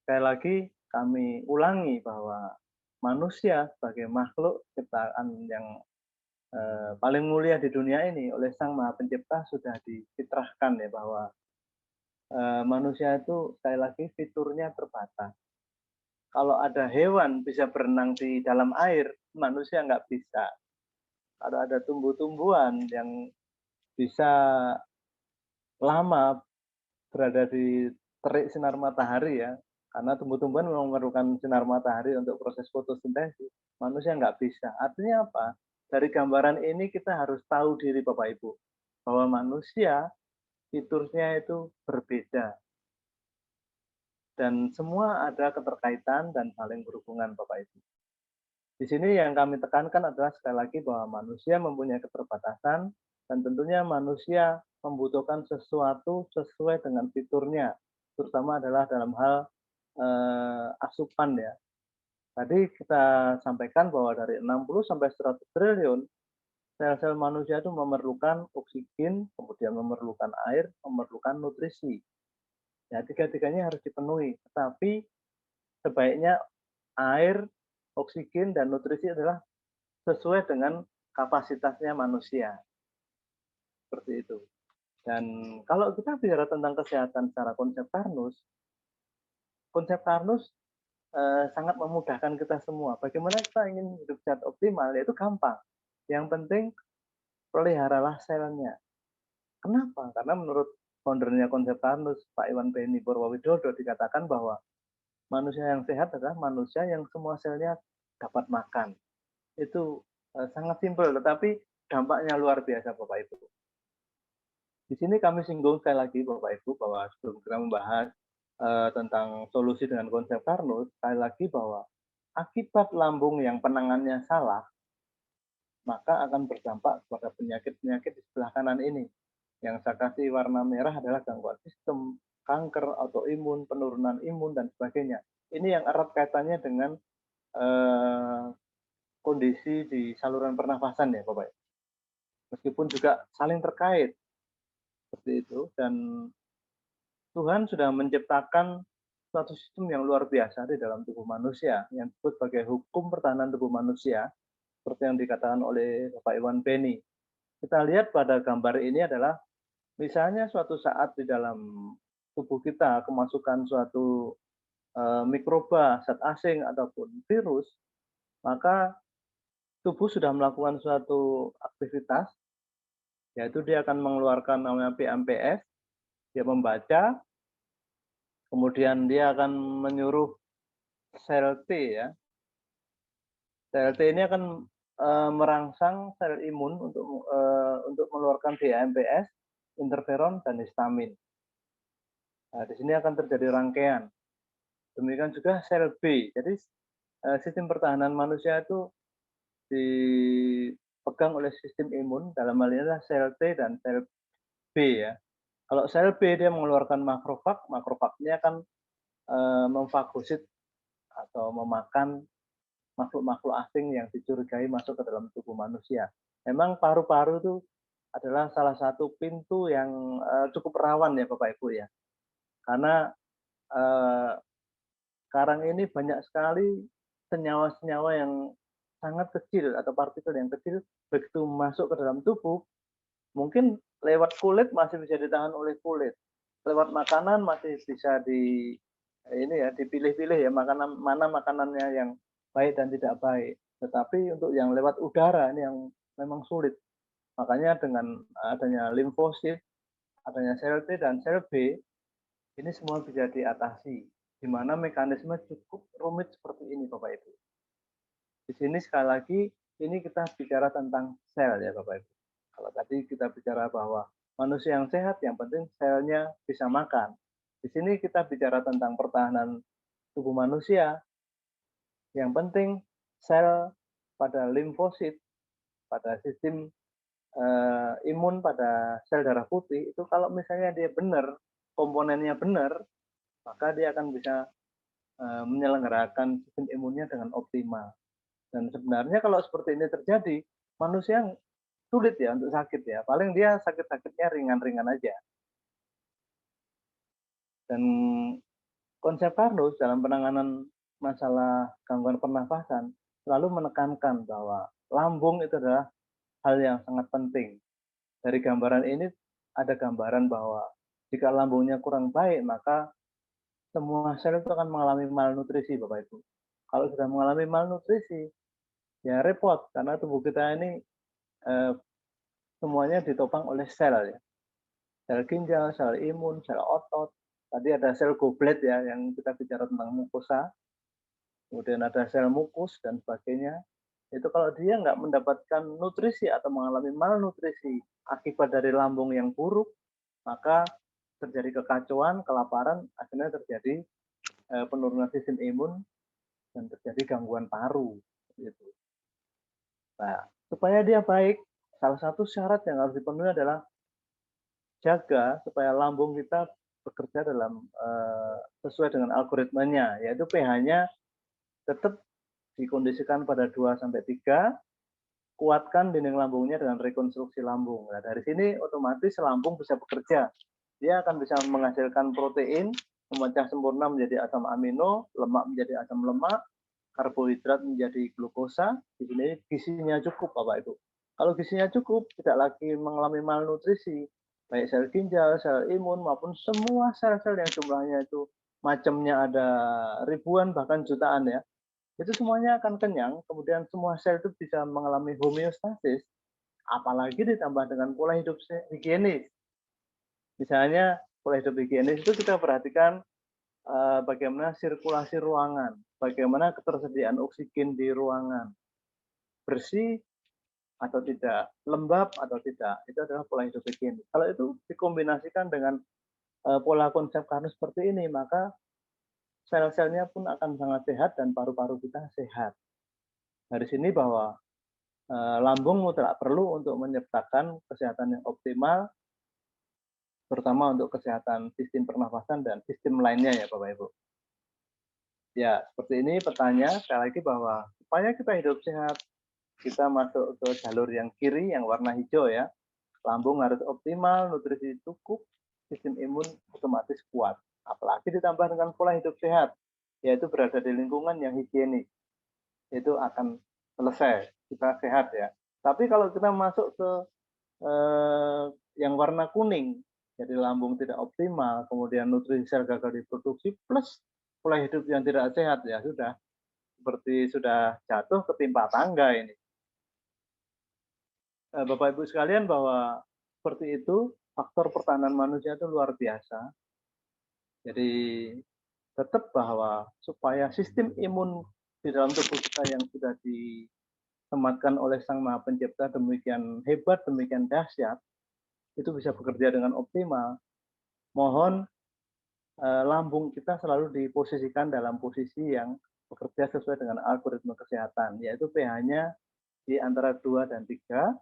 Sekali lagi kami ulangi bahwa manusia sebagai makhluk ciptaan yang paling mulia di dunia ini oleh Sang Maha Pencipta sudah difitrahkan ya bahwa manusia itu sekali lagi fiturnya terbatas. Kalau ada hewan bisa berenang di dalam air, manusia nggak bisa. Kalau ada tumbuh-tumbuhan yang bisa lama berada di terik sinar matahari ya, karena tumbuh-tumbuhan memerlukan sinar matahari untuk proses fotosintesis, manusia nggak bisa. Artinya apa? Dari gambaran ini kita harus tahu diri Bapak Ibu, bahwa manusia fiturnya itu berbeda. Dan semua ada keterkaitan dan saling berhubungan Bapak Ibu. Di sini yang kami tekankan adalah sekali lagi bahwa manusia mempunyai keterbatasan dan tentunya manusia membutuhkan sesuatu sesuai dengan fiturnya, terutama adalah dalam hal asupan ya. Tadi kita sampaikan bahwa dari 60 sampai 100 triliun sel-sel manusia itu memerlukan oksigen, kemudian memerlukan air, memerlukan nutrisi. Ya, tiga-tiganya harus dipenuhi. Tetapi sebaiknya air, oksigen, dan nutrisi adalah sesuai dengan kapasitasnya manusia. Seperti itu. Dan kalau kita bicara tentang kesehatan secara konsep Karnus sangat memudahkan kita semua. Bagaimana kita ingin hidup sehat optimal, yaitu gampang. Yang penting peliharalah selnya. Kenapa? Karena menurut foundernya konsep Karnus, Pak Iwan Beni Purwowidodo, dikatakan bahwa manusia yang sehat adalah manusia yang semua selnya dapat makan. Itu sangat simpel, tetapi dampaknya luar biasa Bapak Ibu. Di sini kami singgung sekali lagi Bapak Ibu bahwa sebelum kita membahas tentang solusi dengan konsep Karnus, sekali lagi bahwa akibat lambung yang penanganannya salah, maka akan berdampak kepada penyakit-penyakit di sebelah kanan ini. Yang saya kasih warna merah adalah gangguan sistem, kanker, autoimun, penurunan imun, dan sebagainya. Ini yang erat kaitannya dengan kondisi di saluran pernafasan ya Bapak. Meskipun juga saling terkait seperti itu, dan Tuhan sudah menciptakan suatu sistem yang luar biasa di dalam tubuh manusia yang disebut sebagai hukum pertahanan tubuh manusia seperti yang dikatakan oleh Bapak Iwan Beni. Kita lihat pada gambar ini adalah misalnya suatu saat di dalam tubuh kita kemasukan suatu mikroba, zat asing ataupun virus, maka tubuh sudah melakukan suatu aktivitas, yaitu dia akan mengeluarkan namanya PMPS, dia membaca, kemudian dia akan menyuruh sel T ya. Sel T ini akan merangsang sel imun untuk untuk mengeluarkan DHMPS, interferon, dan histamin. Nah, di sini akan terjadi rangkaian. Demikian juga sel B. Jadi sistem pertahanan manusia itu dipegang oleh sistem imun, dalam hal ini adalah sel T dan sel B ya. Kalau sel B dia mengeluarkan makrofag, makrofagnya akan memfagosit atau memakan makhluk-makhluk asing yang dicurigai masuk ke dalam tubuh manusia. Memang paru-paru itu adalah salah satu pintu yang cukup rawan ya Bapak Ibu ya. Karena sekarang ini banyak sekali senyawa-senyawa yang sangat kecil atau partikel yang kecil begitu masuk ke dalam tubuh, mungkin lewat kulit masih bisa ditahan oleh kulit, lewat makanan masih bisa dipilih-pilih ya makanan mana makanannya yang baik dan tidak baik. Tetapi untuk yang lewat udara ini yang memang sulit. Makanya dengan adanya limfosit, adanya sel T dan sel B, ini semua bisa diatasi. Di mana mekanisme cukup rumit seperti ini Bapak Ibu. Di sini sekali lagi ini kita bicara tentang sel ya Bapak Ibu. Kalau tadi kita bicara bahwa manusia yang sehat yang penting selnya bisa makan. Di sini kita bicara tentang pertahanan tubuh manusia. Yang penting sel pada limfosit, pada sistem imun pada sel darah putih itu kalau misalnya dia benar, komponennya benar, maka dia akan bisa menyelenggarakan sistem imunnya dengan optimal. Dan sebenarnya kalau seperti ini terjadi, manusia sulit ya untuk sakit ya. Paling dia sakit-sakitnya ringan-ringan aja. Dan konsep Carnus dalam penanganan masalah gangguan pernafasan selalu menekankan bahwa lambung itu adalah hal yang sangat penting. Dari gambaran ini ada gambaran bahwa jika lambungnya kurang baik, maka semua sel itu akan mengalami malnutrisi, Bapak Ibu. Kalau sudah mengalami malnutrisi, ya repot karena tubuh kita ini semuanya ditopang oleh sel ya. Sel ginjal, sel imun, sel otot. Tadi ada sel goblet ya yang kita bicara tentang mukosa. Kemudian ada sel mukus dan sebagainya. Itu kalau dia nggak mendapatkan nutrisi atau mengalami malnutrisi akibat dari lambung yang buruk, maka terjadi kekacauan, kelaparan, akhirnya terjadi penurunan sistem imun dan terjadi gangguan paru. Gitu. Nah, supaya dia baik, salah satu syarat yang harus dipenuhi adalah jaga supaya lambung kita bekerja dalam sesuai dengan algoritmanya, yaitu pH-nya tetap dikondisikan pada 2 sampai 3, kuatkan dinding lambungnya dengan rekonstruksi lambung. Nah, dari sini otomatis lambung bisa bekerja. Dia akan bisa menghasilkan protein, memecah sempurna menjadi asam amino, lemak menjadi asam lemak, karbohidrat menjadi glukosa. Di sini gizinya cukup, Bapak Ibu. Kalau gizinya cukup, tidak lagi mengalami malnutrisi, baik sel ginjal, sel imun, maupun semua sel-sel yang jumlahnya itu macamnya ada ribuan bahkan jutaan ya. Itu semuanya akan kenyang, kemudian semua sel itu bisa mengalami homeostasis, apalagi ditambah dengan pola hidup higienis. Misalnya pola hidup higienis itu kita perhatikan bagaimana sirkulasi ruangan, bagaimana ketersediaan oksigen di ruangan, bersih atau tidak, lembab atau tidak, itu adalah pola hidup higienis. Kalau itu dikombinasikan dengan pola konsep Carnus seperti ini, maka sel-selnya pun akan sangat sehat dan paru-paru kita sehat. Dari sini bahwa lambung mutlak perlu untuk menciptakan kesehatan yang optimal, terutama untuk kesehatan sistem pernafasan dan sistem lainnya ya Bapak Ibu. Ya, seperti ini pertanyaan sekali lagi bahwa supaya kita hidup sehat, kita masuk ke jalur yang kiri yang warna hijau ya. Lambung harus optimal, nutrisi cukup, sistem imun otomatis kuat. Apalagi ditambah dengan pola hidup sehat, yaitu berada di lingkungan yang higienis. Itu akan selesai, kita sehat ya. Tapi kalau kita masuk ke yang warna kuning, jadi lambung tidak optimal, kemudian nutrisi sel gagal diproduksi, plus pola hidup yang tidak sehat, ya sudah. Seperti sudah jatuh ketimpa tangga ini. Bapak Ibu sekalian bahwa seperti itu, faktor pertahanan manusia itu luar biasa. Jadi tetap bahwa supaya sistem imun di dalam tubuh kita yang sudah disematkan oleh Sang Maha Pencipta demikian hebat, demikian dahsyat, itu bisa bekerja dengan optimal. Mohon lambung kita selalu diposisikan dalam posisi yang bekerja sesuai dengan algoritma kesehatan, yaitu pH-nya di antara 2 dan 3,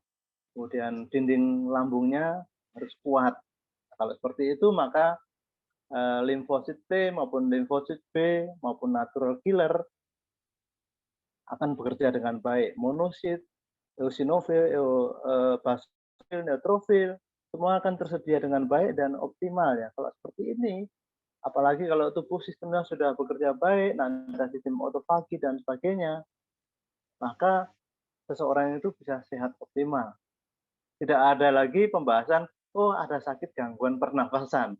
kemudian dinding lambungnya harus kuat. Kalau seperti itu maka limfosit T maupun limfosit B maupun natural killer akan bekerja dengan baik. Monosit, eosinofil, basophil, neutrofil, semua akan tersedia dengan baik dan optimal ya. Kalau seperti ini, apalagi kalau tubuh sistemnya sudah bekerja baik, nanti ada sistem otofagi dan sebagainya, maka seseorang itu bisa sehat optimal. Tidak ada lagi pembahasan, oh ada sakit gangguan pernafasan.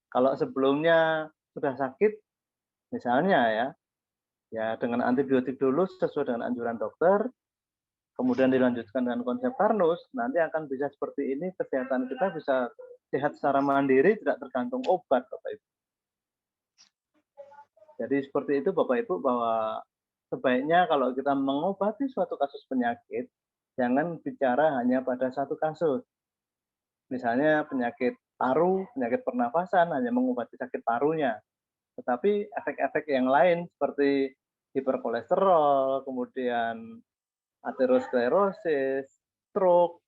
Kalau sebelumnya sudah sakit, misalnya ya dengan antibiotik dulu sesuai dengan anjuran dokter, kemudian dilanjutkan dengan konsep Karnus, nanti akan bisa seperti ini, kesehatan kita bisa sehat secara mandiri, tidak tergantung obat, Bapak Ibu. Jadi seperti itu Bapak Ibu, bahwa sebaiknya kalau kita mengobati suatu kasus penyakit, jangan bicara hanya pada satu kasus. Misalnya penyakit paru, penyakit pernafasan, hanya mengobati sakit parunya. Tetapi efek-efek yang lain seperti hiperkolesterol, kemudian aterosklerosis, stroke,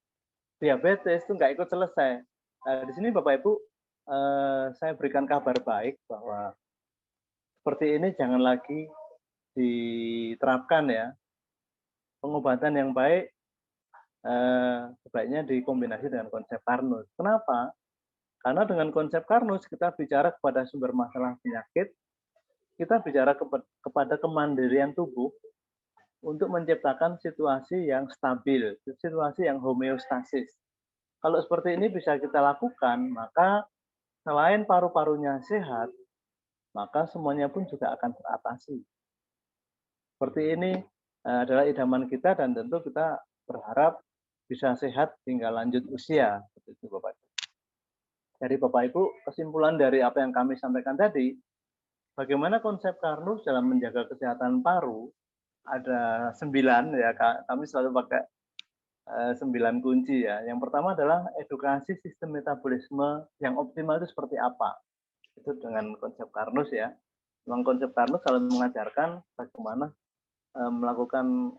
diabetes itu nggak ikut selesai. Di sini Bapak Ibu, saya berikan kabar baik bahwa seperti ini jangan lagi diterapkan ya. Pengobatan yang baik sebaiknya dikombinasi dengan konsep Karnus. Kenapa? Karena dengan konsep Karnus kita bicara kepada sumber masalah penyakit, kita bicara kepada kemandirian tubuh untuk menciptakan situasi yang stabil, situasi yang homeostasis. Kalau seperti ini bisa kita lakukan, maka selain paru-parunya sehat, maka semuanya pun juga akan teratasi. Seperti ini adalah idaman kita dan tentu kita berharap bisa sehat hingga lanjut usia. Seperti itu Bapak Ibu. Jadi Bapak Ibu, kesimpulan dari apa yang kami sampaikan tadi, bagaimana konsep Karnus dalam menjaga kesehatan paru, ada 9 ya, kami selalu pakai 9 kunci ya. Yang pertama adalah edukasi sistem metabolisme yang optimal itu seperti apa. Itu dengan konsep Karnus ya. Memang konsep Karnus selalu mengajarkan bagaimana melakukan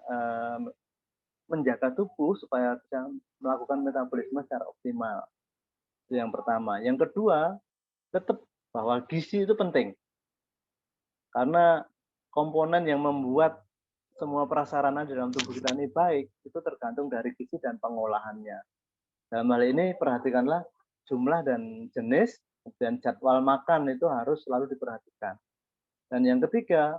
menjaga tubuh supaya bisa melakukan metabolisme secara optimal. Itu yang pertama. Yang kedua, tetap bahwa gizi itu penting. Karena komponen yang membuat semua prasarana di dalam tubuh kita ini baik, itu tergantung dari gizi dan pengolahannya. Dalam hal ini perhatikanlah jumlah dan jenis, dan jadwal makan itu harus selalu diperhatikan. Dan yang ketiga,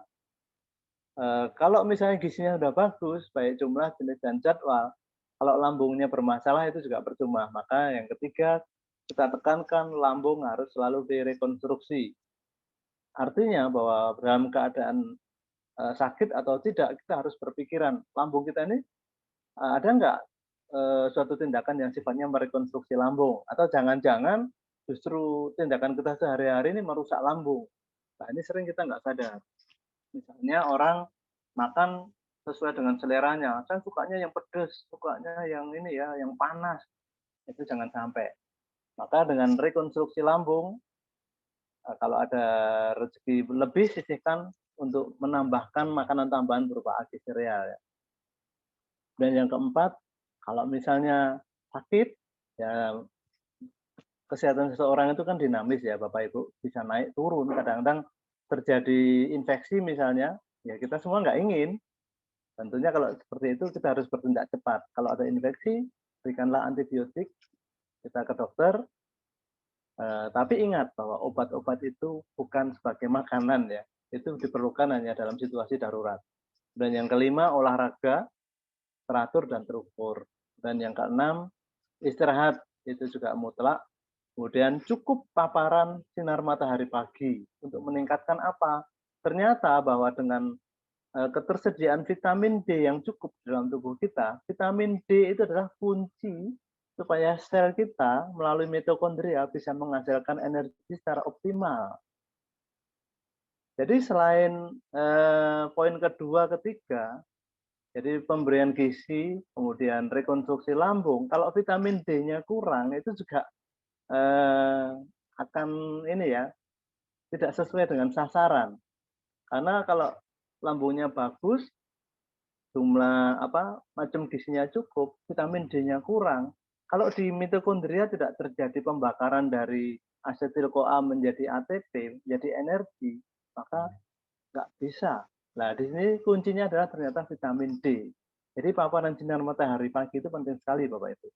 kalau misalnya gizinya sudah bagus, baik jumlah, jenis, dan jadwal, kalau lambungnya bermasalah itu juga percuma. Maka yang ketiga, kita tekankan lambung harus selalu direkonstruksi. Artinya bahwa dalam keadaan sakit atau tidak, kita harus berpikiran, lambung kita ini ada nggak suatu tindakan yang sifatnya merekonstruksi lambung? Atau jangan-jangan justru tindakan kita sehari-hari ini merusak lambung. Nah ini sering kita nggak sadar. Misalnya orang makan sesuai dengan seleranya. Saya sukanya yang pedas, sukanya yang ini ya, yang panas. Itu jangan sampai. Maka dengan rekonstruksi lambung, kalau ada rezeki lebih, sisihkan untuk menambahkan makanan tambahan berupa agi sereal. Ya. Dan yang keempat, kalau misalnya sakit, ya kesehatan seseorang itu kan dinamis ya Bapak Ibu, bisa naik turun, kadang-kadang terjadi infeksi misalnya, ya kita semua nggak ingin. Tentunya kalau seperti itu kita harus bertindak cepat. Kalau ada infeksi, berikanlah antibiotik, kita ke dokter. Tapi ingat bahwa obat-obat itu bukan sebagai makanan ya, itu diperlukan hanya dalam situasi darurat. Dan yang kelima, olahraga teratur dan terukur. Dan yang keenam, istirahat itu juga mutlak. Kemudian cukup paparan sinar matahari pagi untuk meningkatkan apa? Ternyata bahwa dengan ketersediaan vitamin D yang cukup dalam tubuh kita, vitamin D itu adalah kunci supaya sel kita melalui mitokondria bisa menghasilkan energi secara optimal. Jadi selain poin kedua, ketiga, Jadi pemberian gizi, kemudian rekonstruksi lambung, kalau vitamin D-nya kurang itu juga akan ini ya, tidak sesuai dengan sasaran. Karena kalau lambungnya bagus, jumlah macam gizinya cukup, vitamin D-nya kurang. Kalau di mitokondria tidak terjadi pembakaran dari asetil-CoA menjadi ATP, menjadi energi, maka nggak bisa. Nah, di sini kuncinya adalah ternyata vitamin D. Jadi paparan sinar matahari pagi itu penting sekali, Bapak Ibu.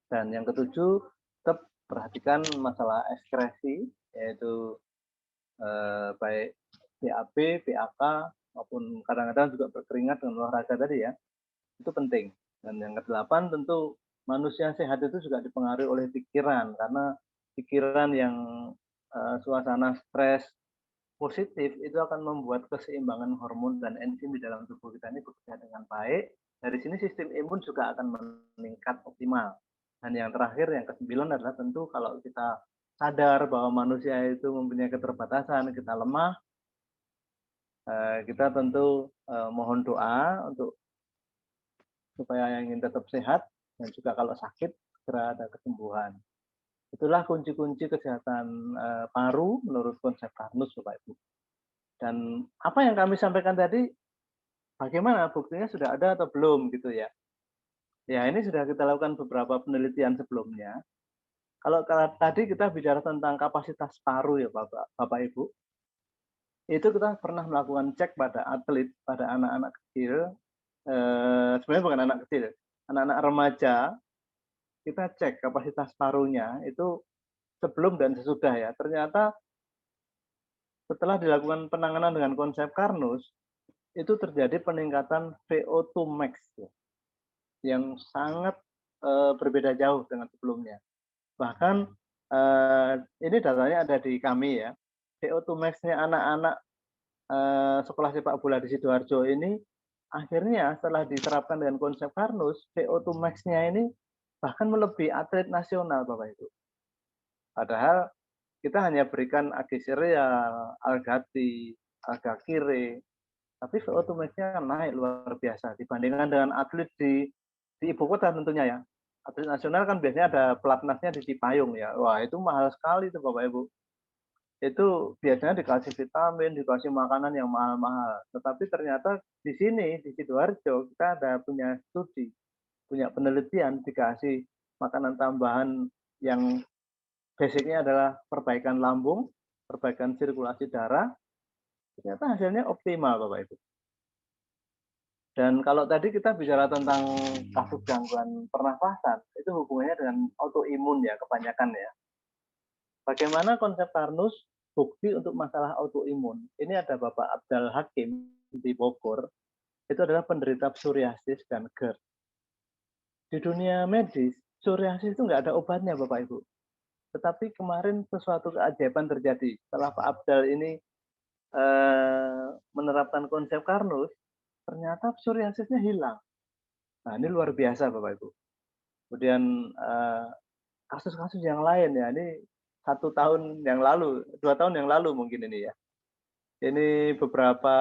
Dan yang ketujuh, tetap perhatikan masalah ekskresi, yaitu baik BAB, BAK, maupun kadang-kadang juga berkeringat dengan olahraga tadi ya, itu penting. Dan yang kedelapan tentu manusia sehat itu juga dipengaruhi oleh pikiran, karena pikiran yang suasana stres positif itu akan membuat keseimbangan hormon dan enzim di dalam tubuh kita ini bekerja dengan baik. Dari sini sistem imun juga akan meningkat optimal. Dan yang terakhir, yang kesembilan adalah tentu kalau kita sadar bahwa manusia itu mempunyai keterbatasan, kita lemah, kita tentu mohon doa untuk supaya yang ingin tetap sehat dan juga kalau sakit segera ada kesembuhan. Itulah kunci-kunci kesehatan paru menurut konsep Karnus, Bapak Ibu. Dan apa yang kami sampaikan tadi, bagaimana buktinya sudah ada atau belum gitu ya? Ya ini sudah kita lakukan beberapa penelitian sebelumnya. Kalau tadi kita bicara tentang kapasitas paru ya Bapak Ibu, itu kita pernah melakukan cek pada atlet, pada anak-anak kecil, sebenarnya bukan anak kecil, anak-anak remaja, kita cek kapasitas parunya itu sebelum dan sesudah ya. Ternyata setelah dilakukan penanganan dengan konsep Karnus, itu terjadi peningkatan VO2 max ya, yang sangat berbeda jauh dengan sebelumnya. Bahkan ini datanya ada di kami ya. VO2 max-nya anak-anak sekolah sepak bola di Sidoarjo ini akhirnya setelah diterapkan dengan konsep Karnus, VO2 max-nya ini bahkan melebihi atlet nasional, Bapak Ibu. Padahal kita hanya berikan agi sereal, algati, alga kire, tapi VO2 max-nya naik luar biasa dibandingkan dengan atlet di ibu kota tentunya ya. Atlet nasional kan biasanya ada pelatnasnya di Cipayung ya. Wah, itu mahal sekali tuh Bapak Ibu. Itu biasanya dikasih vitamin, dikasih makanan yang mahal-mahal. Tetapi ternyata di sini di Sidoarjo kita ada punya studi, punya penelitian dikasih makanan tambahan yang basicnya adalah perbaikan lambung, perbaikan sirkulasi darah, ternyata hasilnya optimal Bapak Ibu. Dan kalau tadi kita bicara tentang kasus gangguan pernafasan, itu hubungannya dengan autoimun ya kebanyakan ya. Bagaimana konsep Karnus bukti untuk masalah autoimun? Ini ada Bapak Abdal Hakim di Bogor, itu adalah penderita psoriasis dan GERD. Di dunia medis, psoriasis itu nggak ada obatnya Bapak Ibu. Tetapi kemarin sesuatu keajaiban terjadi. Setelah Pak Abdal ini menerapkan konsep Karnus, ternyata psoriasisnya hilang. Nah, ini luar biasa Bapak Ibu. Kemudian kasus-kasus yang lain ya, ini 1 tahun yang lalu, 2 tahun yang lalu mungkin ini ya. Ini beberapa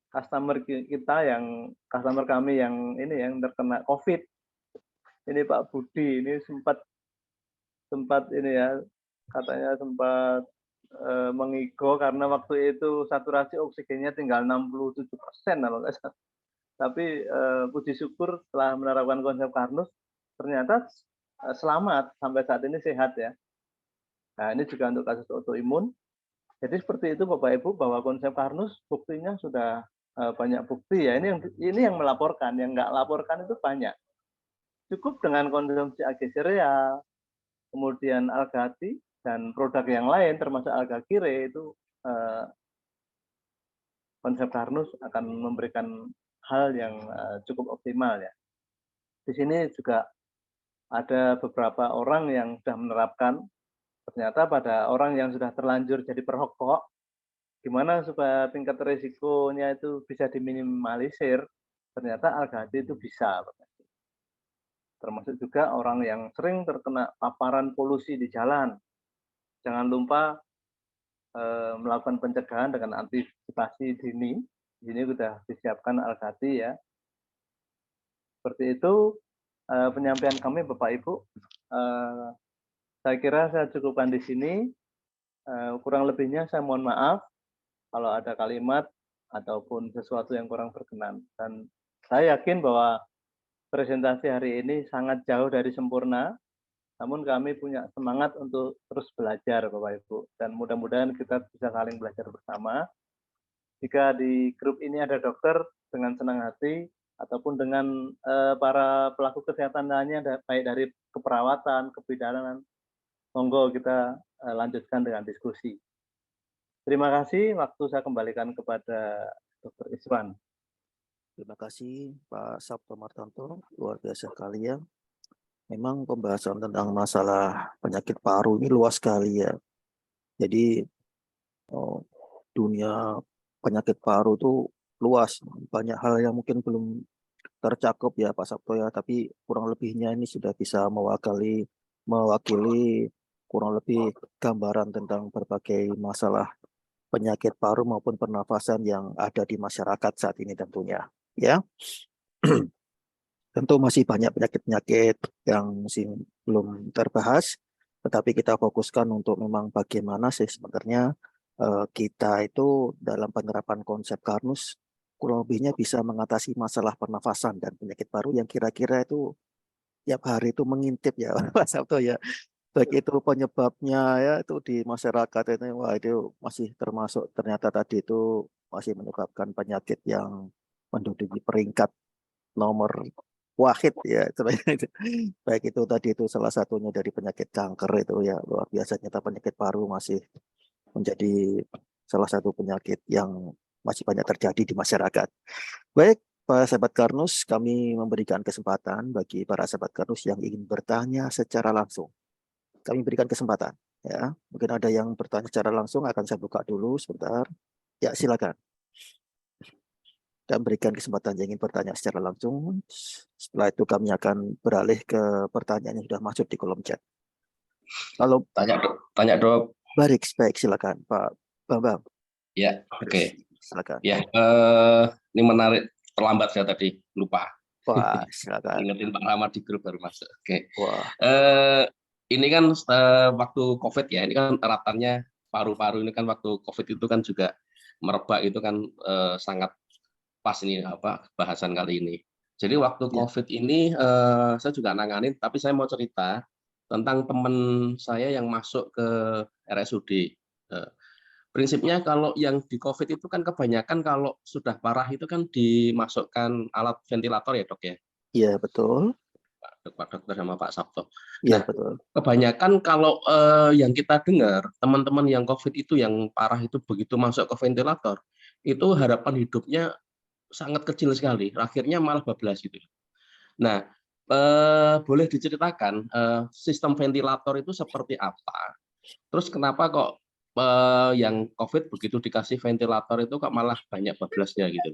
customer kami yang ini yang terkena COVID. Ini Pak Budi, ini sempat ini ya, katanya sempat mengigo karena waktu itu saturasi oksigennya tinggal 67% kalau nggak salah. Tapi puji syukur setelah menerapkan konsep Karnus, ternyata selamat sampai saat ini sehat ya. Nah ini juga untuk kasus autoimun. Jadi seperti itu Bapak Ibu bahwa konsep Karnus buktinya sudah banyak bukti ya. Ini yang melaporkan, yang nggak laporkan itu banyak. Cukup dengan konsumsi agi sereal, kemudian algati dan produk yang lain termasuk alga kire itu konsep Karnus akan memberikan hal yang cukup optimal ya. Di sini juga ada beberapa orang yang sudah menerapkan, ternyata pada orang yang sudah terlanjur jadi perokok, gimana supaya tingkat risikonya itu bisa diminimalisir, ternyata algati itu bisa. Termasuk juga orang yang sering terkena paparan polusi di jalan. Jangan lupa melakukan pencegahan dengan antisipasi dini, Ini sudah disiapkan Al-Ghati ya. Seperti itu penyampaian kami Bapak Ibu. Saya kira saya cukupkan di sini. Kurang lebihnya saya mohon maaf kalau ada kalimat ataupun sesuatu yang kurang berkenan. Dan saya yakin bahwa presentasi hari ini sangat jauh dari sempurna, namun kami punya semangat untuk terus belajar Bapak Ibu. Dan mudah-mudahan kita bisa saling belajar bersama. Jika di grup ini ada dokter, dengan senang hati, ataupun dengan para pelaku kesehatan lainnya, baik dari keperawatan, kebidanan, monggo kita lanjutkan dengan diskusi. Terima kasih, waktu saya kembalikan kepada Dr. Iswan. Terima kasih Pak Sabto Martanto, luar biasa sekali ya. Memang pembahasan tentang masalah penyakit paru ini luas sekali ya. Jadi dunia penyakit paru itu luas, banyak hal yang mungkin belum tercakup ya Pak Sabto ya, tapi kurang lebihnya ini sudah bisa mewakili kurang lebih gambaran tentang berbagai masalah penyakit paru maupun pernafasan yang ada di masyarakat saat ini tentunya ya. Tentu masih banyak penyakit-penyakit yang masih belum terbahas, tetapi kita fokuskan untuk memang bagaimana sih sebenarnya kita itu dalam penerapan konsep Karnus kurang lebihnya bisa mengatasi masalah pernafasan dan penyakit paru yang kira-kira itu tiap hari itu mengintip ya Pak Sabto ya. Baik itu penyebabnya ya itu di masyarakat ini wah itu masih termasuk ternyata tadi itu masih menyebabkan penyakit yang menduduki peringkat nomor wahid ya baik itu tadi itu salah satunya dari penyakit kanker itu ya luar biasa ternyata penyakit paru masih menjadi salah satu penyakit yang masih banyak terjadi di masyarakat. Baik, para sahabat Karnus, kami memberikan kesempatan bagi para sahabat Karnus yang ingin bertanya secara langsung. Kami berikan kesempatan, ya. Mungkin ada yang bertanya secara langsung, akan saya buka dulu sebentar. Ya, silakan. Dan berikan kesempatan yang ingin bertanya secara langsung. Setelah itu kami akan beralih ke pertanyaan yang sudah masuk di kolom chat. Kalau Tanya dok. baik, silakan Pak Bambang. Ya, oke. Silakan. Ya, ini menarik. Terlambat saya tadi, lupa. Wah, silakan. Ingetin Pak Rahmat di grup baru masuk. Oke. Wah. Ini kan waktu COVID ya, ini kan eratannya paru-paru ini kan waktu COVID itu kan juga merebak itu kan sangat pas ini bahasan kali ini. Jadi waktu COVID ini saya juga nanganin, tapi saya mau cerita tentang teman saya yang masuk ke RSUD. Prinsipnya kalau yang di COVID itu kan kebanyakan kalau sudah parah itu kan dimasukkan alat ventilator ya dok ya? Iya betul. Pak dokter sama Pak Sabto. Iya Nah, betul. kebanyakan kalau yang kita dengar teman-teman yang COVID itu yang parah itu begitu masuk ke ventilator itu harapan hidupnya sangat kecil sekali. Akhirnya malah bablas gitu. Nah, boleh diceritakan sistem ventilator itu seperti apa? Terus kenapa kok yang COVID begitu dikasih ventilator itu kok malah banyak bablasnya gitu,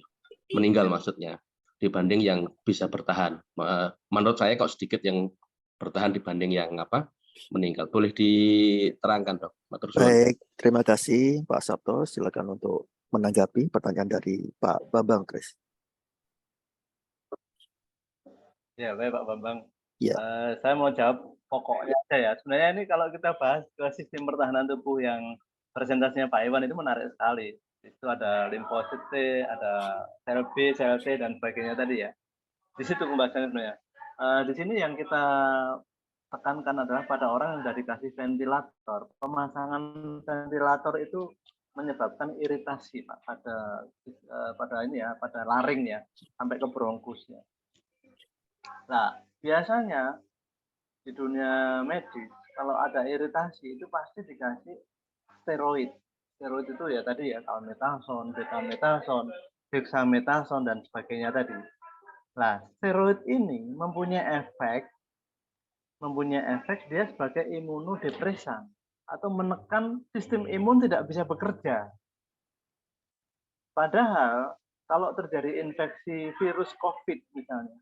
meninggal maksudnya, dibanding yang bisa bertahan. Menurut saya kok sedikit yang bertahan dibanding yang meninggal. Boleh diterangkan dok? Baik, terima kasih Pak Sabto. Silakan untuk menanggapi pertanyaan dari Pak Bambang, Chris. Ya, baik Pak Bambang. Ya. Saya mau jawab pokoknya aja ya. Sebenarnya ini kalau kita bahas ke sistem pertahanan tubuh yang presentasinya Pak Iwan itu menarik sekali. Itu ada limfosit T, ada sel B, sel T, dan sebagainya tadi ya. Di situ pembahasannya sebenarnya. Di sini yang kita tekankan adalah pada orang yang sudah dikasih ventilator. Pemasangan ventilator itu menyebabkan iritasi Pak pada ini ya, pada laring ya, sampai ke bronkusnya. Nah, biasanya di dunia medis kalau ada iritasi itu pasti dikasih steroid. Steroid itu ya tadi ya kalmetason, betametason, dexamethasone dan sebagainya tadi. Nah, steroid ini mempunyai efek dia sebagai imunodepresan atau menekan sistem imun tidak bisa bekerja. Padahal kalau terjadi infeksi virus COVID misalnya,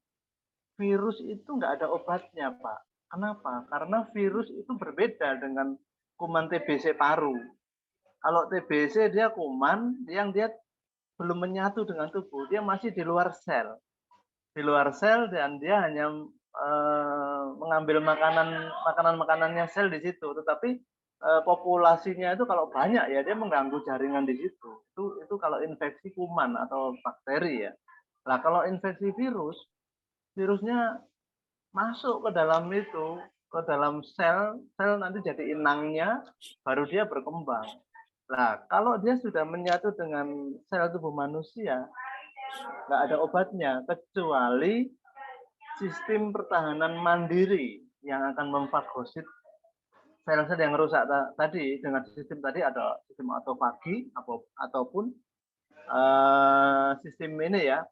virus itu nggak ada obatnya, Pak. Kenapa? Karena virus itu berbeda dengan kuman TBC paru. Kalau TBC dia kuman yang dia belum menyatu dengan tubuh, dia masih di luar sel. Di luar sel dan dia hanya mengambil makanan-makanannya sel di situ, tetapi populasinya itu kalau banyak ya dia mengganggu jaringan di situ. Itu kalau infeksi kuman atau bakteri ya. Nah, kalau infeksi virus, virusnya masuk ke dalam itu, ke dalam sel, sel nanti jadi inangnya, baru dia berkembang. Nah, kalau dia sudah menyatu dengan sel tubuh manusia, nggak ada obatnya, kecuali sistem pertahanan mandiri yang akan memfagosit sel-sel yang rusak tadi. Dengan sistem tadi ada sistem autofagi ataupun sistem ini ya,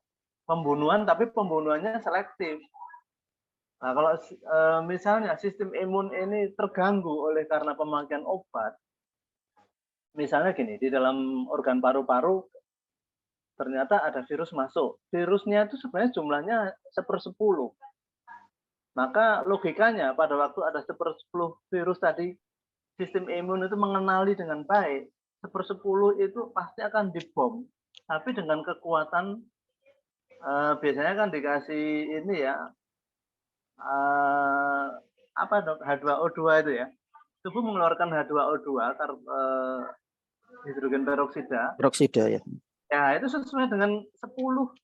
pembunuhan, tapi pembunuhannya selektif. Nah, kalau misalnya sistem imun ini terganggu oleh karena pemakaian obat, misalnya gini, di dalam organ paru-paru ternyata ada virus masuk. Virusnya itu sebenarnya jumlahnya 1/10. Maka logikanya pada waktu ada 1/10 virus tadi, sistem imun itu mengenali dengan baik, 1/10 itu pasti akan dibom. Tapi dengan kekuatan biasanya kan dikasih ini ya, apa dok, H2O2 itu ya. Tubuh mengeluarkan H2O2 hidrogen peroksida. Peroksida ya. Ya, itu sesuai dengan 10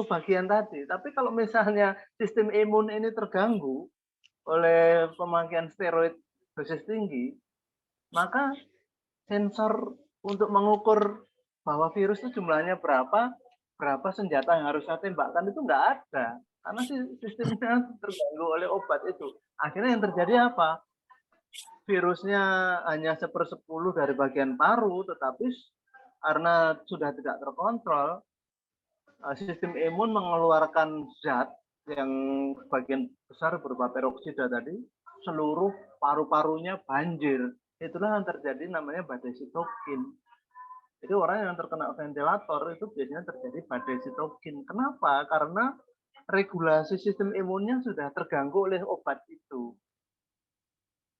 bagian tadi. Tapi kalau misalnya sistem imun ini terganggu oleh pemakaian steroid dosis tinggi, maka sensor untuk mengukur bahwa virus itu jumlahnya berapa senjata yang harus saya tembakkan itu nggak ada. Karena sistemnya terganggu oleh obat itu. Akhirnya yang terjadi apa? Virusnya hanya 1/10 dari bagian paru, tetapi karena sudah tidak terkontrol, sistem imun mengeluarkan zat yang sebagian besar berupa peroksida tadi, seluruh paru-parunya banjir. Itulah yang terjadi namanya badai sitokin. Jadi orang yang terkena ventilator itu biasanya terjadi badai sitokin. Kenapa? Karena regulasi sistem imunnya sudah terganggu oleh obat itu.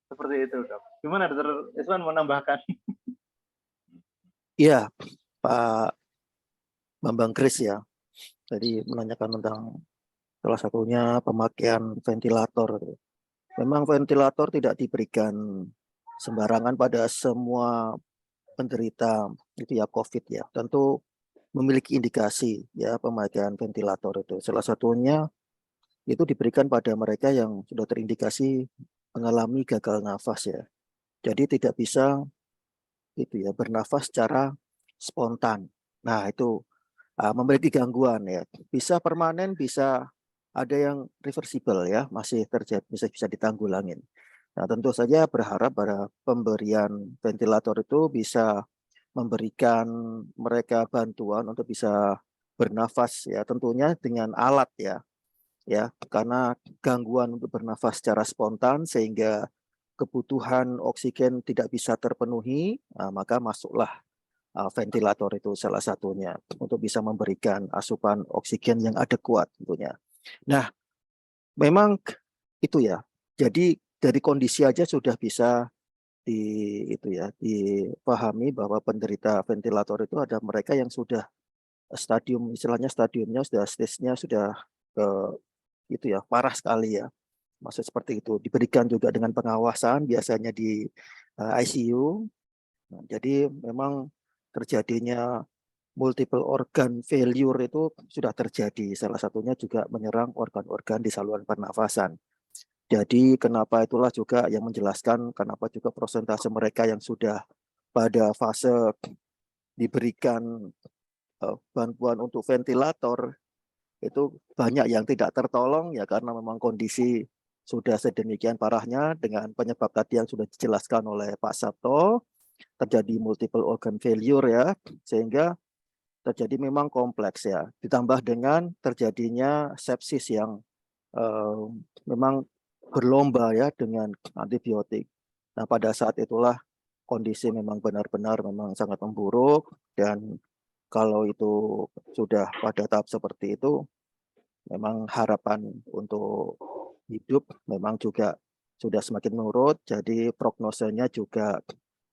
Seperti itu, Dok. Gimana, Dr. Iswan mau nambahkan? Iya, Pak Bambang Kris ya. Tadi menanyakan tentang salah satunya pemakaian ventilator. Memang ventilator tidak diberikan sembarangan pada semua penderita itu ya COVID ya. Tentu memiliki indikasi ya pemakaian ventilator itu. Salah satunya itu diberikan pada mereka yang sudah terindikasi mengalami gagal nafas ya. Jadi tidak bisa itu ya bernafas secara spontan. Nah, itu memiliki gangguan ya. Bisa permanen, bisa ada yang reversible ya, masih terjadi, bisa ditanggulangin. Nah, tentu saja berharap pada pemberian ventilator itu bisa memberikan mereka bantuan untuk bisa bernafas ya, tentunya dengan alat ya, karena gangguan untuk bernafas secara spontan sehingga kebutuhan oksigen tidak bisa terpenuhi, maka masuklah ventilator itu salah satunya untuk bisa memberikan asupan oksigen yang adekuat tentunya. Nah, memang itu ya. Jadi dari kondisi aja sudah bisa dipahami bahwa penderita ventilator itu ada mereka yang sudah istilahnya stadiumnya sudah stage-nya sudah itu ya parah sekali ya. Maksud seperti itu. Diberikan juga dengan pengawasan biasanya di ICU. Nah, jadi memang terjadinya multiple organ failure itu sudah terjadi. Salah satunya juga menyerang organ-organ di saluran pernafasan. Jadi kenapa itulah juga yang menjelaskan kenapa juga persentase mereka yang sudah pada fase diberikan bantuan untuk ventilator itu banyak yang tidak tertolong ya karena memang kondisi sudah sedemikian parahnya dengan penyebab tadi yang sudah dijelaskan oleh Pak Sabto, terjadi multiple organ failure ya, sehingga terjadi memang kompleks ya. Ditambah dengan terjadinya sepsis yang memang berlomba ya dengan antibiotik. Nah, pada saat itulah kondisi memang benar-benar memang sangat memburuk dan kalau itu sudah pada tahap seperti itu, memang harapan untuk hidup memang juga sudah semakin menurun, jadi prognosanya juga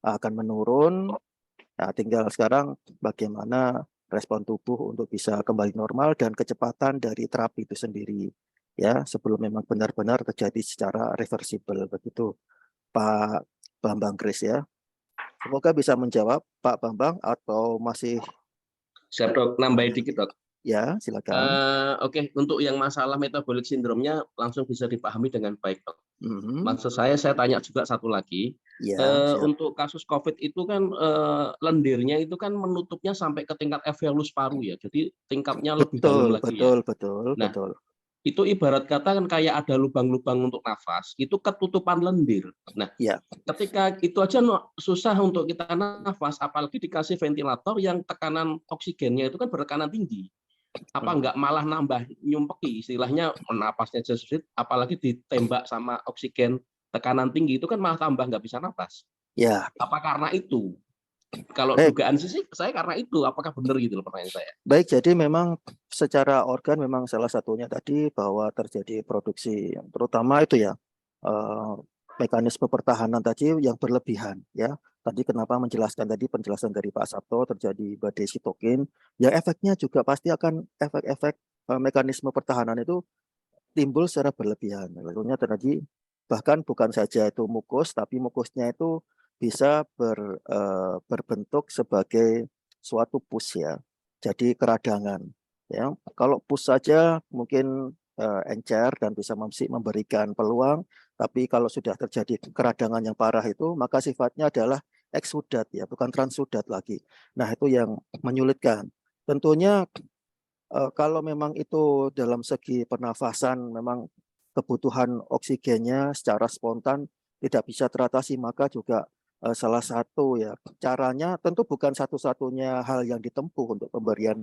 akan menurun Nah, tinggal sekarang bagaimana respon tubuh untuk bisa kembali normal dan kecepatan dari terapi itu sendiri. Ya, sebelum memang benar-benar terjadi secara reversible begitu, Pak Bambang Kris ya. Semoga bisa menjawab Pak Bambang atau masih Siap dok, nambahin dikit dok. ya, silakan. Oke, untuk yang masalah metabolic syndrome-nya langsung bisa dipahami dengan baik dok. Mhm. Maksud saya tanya juga satu lagi. Ya, siap. Untuk kasus COVID itu kan lendirnya itu kan menutupnya sampai ke tingkat alveolus paru ya. Jadi tingkatnya lebih dalam Betul, lagi ya. betul, betul, Nah, betul. itu ibarat kata kan kayak ada lubang-lubang untuk nafas, itu ketutupan lendir. Nah, Ya, ketika itu aja susah untuk kita nafas, apalagi dikasih ventilator yang tekanan oksigennya itu kan bertekanan tinggi. Apa enggak malah nambah nyumpeki, istilahnya napasnya aja sulit, apalagi ditembak sama oksigen tekanan tinggi itu kan malah tambah nggak bisa nafas. ya. Apa karena itu? Kalau Baik, dugaan sih saya karena itu, apakah benar gitu loh pertanyaan saya? baik. Jadi memang secara organ memang salah satunya tadi bahwa terjadi produksi, terutama itu ya eh, mekanisme pertahanan tadi yang berlebihan ya. Tadi kenapa menjelaskan tadi penjelasan dari Pak Sabto terjadi badai sitokin, ya efeknya juga pasti akan efek-efek mekanisme pertahanan itu timbul secara berlebihan. Lalunya tadi bahkan bukan saja itu mukus, tapi mukusnya itu bisa berbentuk sebagai suatu pus ya. Jadi keradangan. Ya, kalau pus saja mungkin encer dan bisa memberikan peluang, tapi kalau sudah terjadi keradangan yang parah itu, maka sifatnya adalah eksudat ya, bukan transudat lagi. Nah, itu yang menyulitkan. Tentunya kalau memang itu dalam segi pernafasan memang kebutuhan oksigennya secara spontan tidak bisa teratasi, maka juga salah satu ya caranya tentu bukan satu-satunya hal yang ditempuh untuk pemberian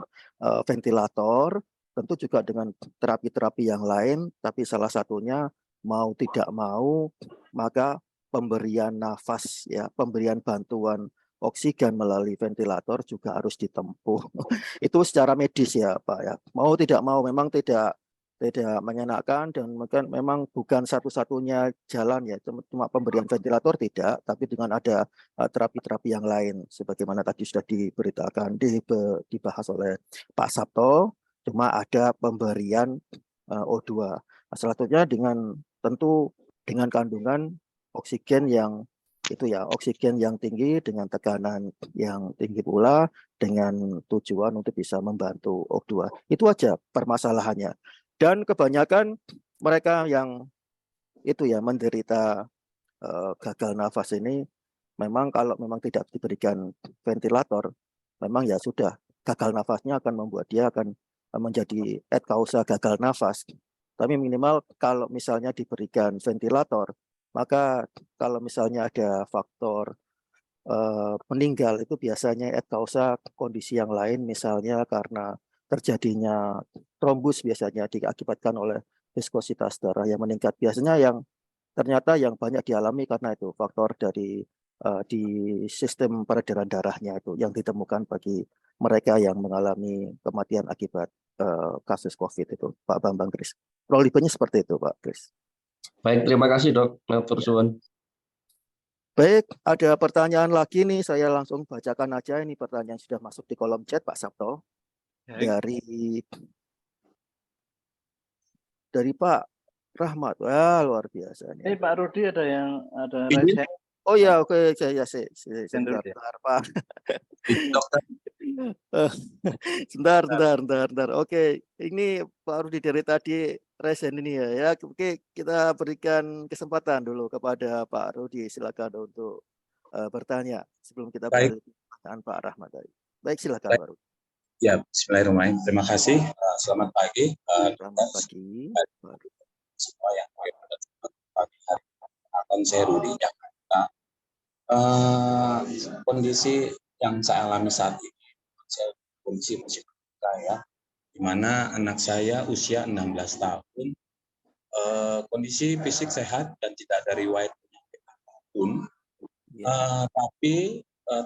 ventilator, tentu juga dengan terapi-terapi yang lain, tapi salah satunya mau tidak mau maka pemberian nafas ya, pemberian bantuan oksigen melalui ventilator juga harus ditempuh. Itu secara medis ya Pak ya. Mau tidak mau memang tidak mengenakan dan mungkin memang bukan satu-satunya jalan ya. Cuma pemberian ventilator tidak, tapi dengan ada terapi-terapi yang lain sebagaimana tadi sudah diberitakan dibahas oleh Pak Sabto, cuma ada pemberian O2. Nah, salah satunya dengan tentu dengan kandungan oksigen yang itu ya, oksigen yang tinggi dengan tekanan yang tinggi pula dengan tujuan untuk bisa membantu O2. Itu aja permasalahannya. Dan kebanyakan mereka yang itu ya menderita gagal nafas ini memang kalau memang tidak diberikan ventilator, memang ya sudah gagal nafasnya akan membuat dia akan menjadi et causa gagal nafas. Tapi minimal kalau misalnya diberikan ventilator, maka kalau misalnya ada faktor meninggal itu biasanya et causa kondisi yang lain, misalnya karena terjadinya trombus biasanya diakibatkan oleh viskositas darah yang meningkat. Biasanya yang ternyata yang banyak dialami karena itu faktor dari di sistem peredaran darahnya itu yang ditemukan bagi mereka yang mengalami kematian akibat kasus COVID itu, Pak Bambang Kris. Prolibenya seperti itu, Pak Kris. Baik, terima kasih dok. Matur suwun. Baik, ada pertanyaan lagi nih, saya langsung bacakan aja ini pertanyaan sudah masuk di kolom chat Pak Sabto. Dari Pak Rahmat. Wah, luar biasa nih. Ini Pak Rudi ada yang ada Ini resen. Oh ya, oke, saya Dulu dia. sebentar, Pak. dokter. Sebentar. Oke, ini Pak Rudi dari tadi resen ini ya. Oke, kita berikan kesempatan dulu kepada Pak Rudi. Silakan untuk bertanya sebelum kita Baik. beralih ke pertanyaan Pak Rahmat tadi. Baik, silakan Baik. Pak Rudi. Ya, bismillahirrahmanirrahim. Terima kasih. Selamat pagi. Selamat pagi. Semua yang pada pagi hari akan saya Rudi Jakarta. Kondisi yang saya alami saat ini, saya kondisi masih saya, di mana anak saya usia 16 tahun, kondisi fisik sehat dan tidak ada riwayat penyakit apapun, tapi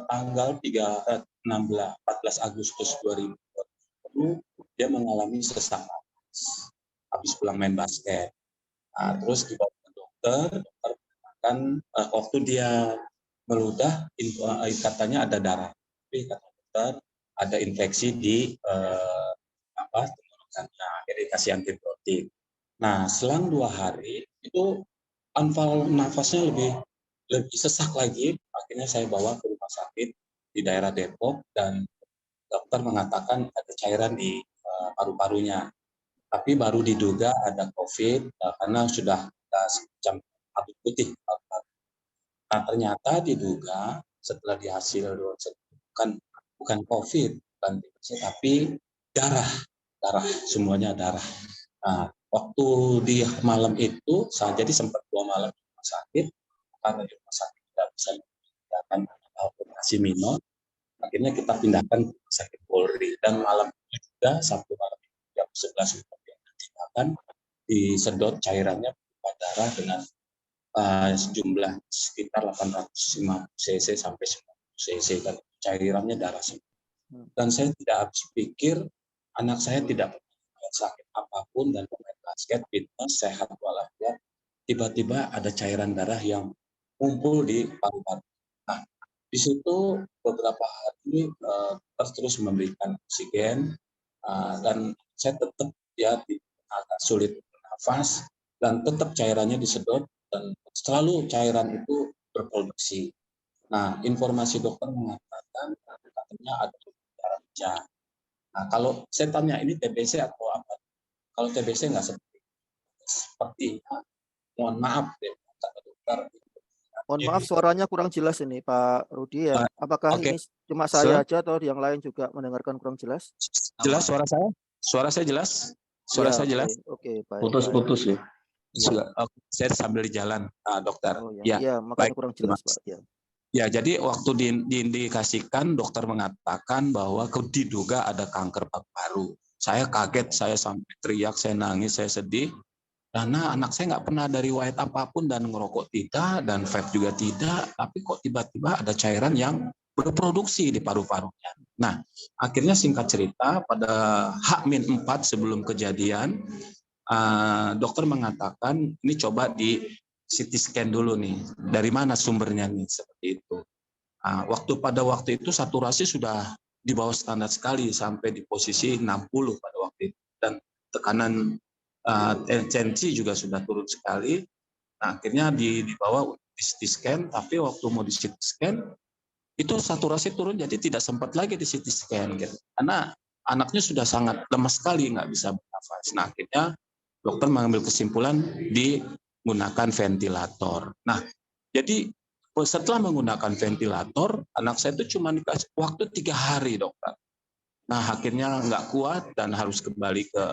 tanggal 14 Agustus 2020 dia mengalami sesak nafas habis pulang main basket. Nah, terus dibawa ke dokter mengatakan waktu dia meludah katanya ada darah. tapi kata dokter ada infeksi di tenggorokannya, iritasi antibiotik. Nah, selang 2 hari itu anfal nafasnya lebih sesak lagi. Akhirnya saya bawa ke rumah sakit di daerah Depok dan dokter mengatakan ada cairan di paru-parunya. Tapi baru diduga ada COVID karena sudah ada semacam kabut putih. Nah, ternyata diduga setelah di hasil bukan COVID, bukan TBC, tapi darah semuanya darah. Nah, waktu di malam itu, jadi sempat 2 malam di rumah sakit, karena di rumah sakit tidak bisa menggunakan operasi minor, akhirnya kita pindahkan ke rumah sakit Polri. Dan malam itu juga, Sabtu malam jam 11 ditindakan, disedot cairannya berupa darah dengan sejumlah sekitar 850 cc sampai 90 cc, dan cairannya darah semua. Dan saya tidak habis pikir, anak saya tidak pernah sakit apapun dan pemain basket, fitness, sehat walafiat, tiba-tiba ada cairan darah yang kumpul di paru-paru. Nah, di situ beberapa hari terus memberikan oksigen, dan saya tetap agak sulit bernafas, dan tetap cairannya disedot, dan selalu cairan itu berproduksi. Nah, informasi dokter mengatakan katanya ada darah. Nah, kalau saya tanya ini TBC atau apa? Kalau TBC nggak seperti mohon maaf deh, kata dokter. Mohon maaf suaranya kurang jelas ini Pak Rudi ya. Apakah Oke. ini cuma saya aja atau yang lain juga mendengarkan kurang jelas? Jelas suara saya? Suara saya jelas? Suara Ya, saya jelas? Oke, baik. Putus-putus ya. Saya sambil di jalan, dokter. Oh Ya, ya, makanya baik. kurang jelas Pak. Ya. Ya, jadi waktu diindikasikan dokter mengatakan bahwa diduga ada kanker paru-paru. Saya kaget, saya sampai teriak, saya nangis, saya sedih. Karena anak saya nggak pernah ada riwayat apapun dan ngerokok tidak, dan vape juga tidak, tapi kok tiba-tiba ada cairan yang berproduksi di paru-parunya. Nah, akhirnya singkat cerita, pada H-4 sebelum kejadian, dokter mengatakan, ini coba di CT scan dulu nih, dari mana sumbernya nih, seperti itu. Pada waktu itu saturasi sudah di bawah standar sekali, sampai di posisi 60 pada waktu itu, dan tekanan tensi juga sudah turun sekali. Nah, akhirnya dibawa di CT scan, tapi waktu mau di CT scan itu saturasi turun, jadi tidak sempat lagi di CT scan gitu. Karena anaknya sudah sangat lemas sekali, nggak bisa bernafas. Nah, akhirnya dokter mengambil kesimpulan digunakan ventilator. Nah, jadi setelah menggunakan ventilator, anak saya itu cuma dikasih waktu 3 hari, dokter. Nah, akhirnya nggak kuat dan harus kembali ke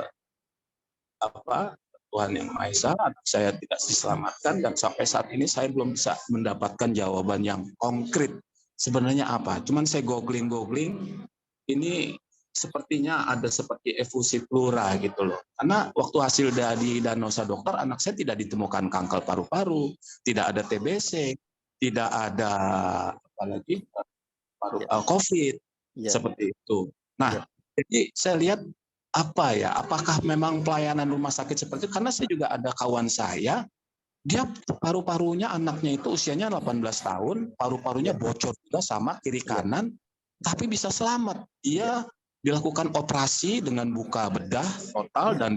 Tuhan Yang Maha Esa. Anak saya tidak diselamatkan, dan sampai saat ini saya belum bisa mendapatkan jawaban yang konkret. Sebenarnya apa? Cuman saya googling, ini sepertinya ada seperti efusi pleura gitu loh. Karena waktu hasil dari diagnosa dokter, anak saya tidak ditemukan kanker paru-paru, tidak ada TBC, tidak ada apalagi COVID, seperti itu. Nah, jadi saya lihat apakah memang pelayanan rumah sakit seperti itu? Karena saya juga ada kawan saya, dia paru-parunya, anaknya itu usianya 18 tahun, paru-parunya bocor juga sama kiri kanan, tapi bisa selamat. Dia dilakukan operasi dengan buka bedah total dan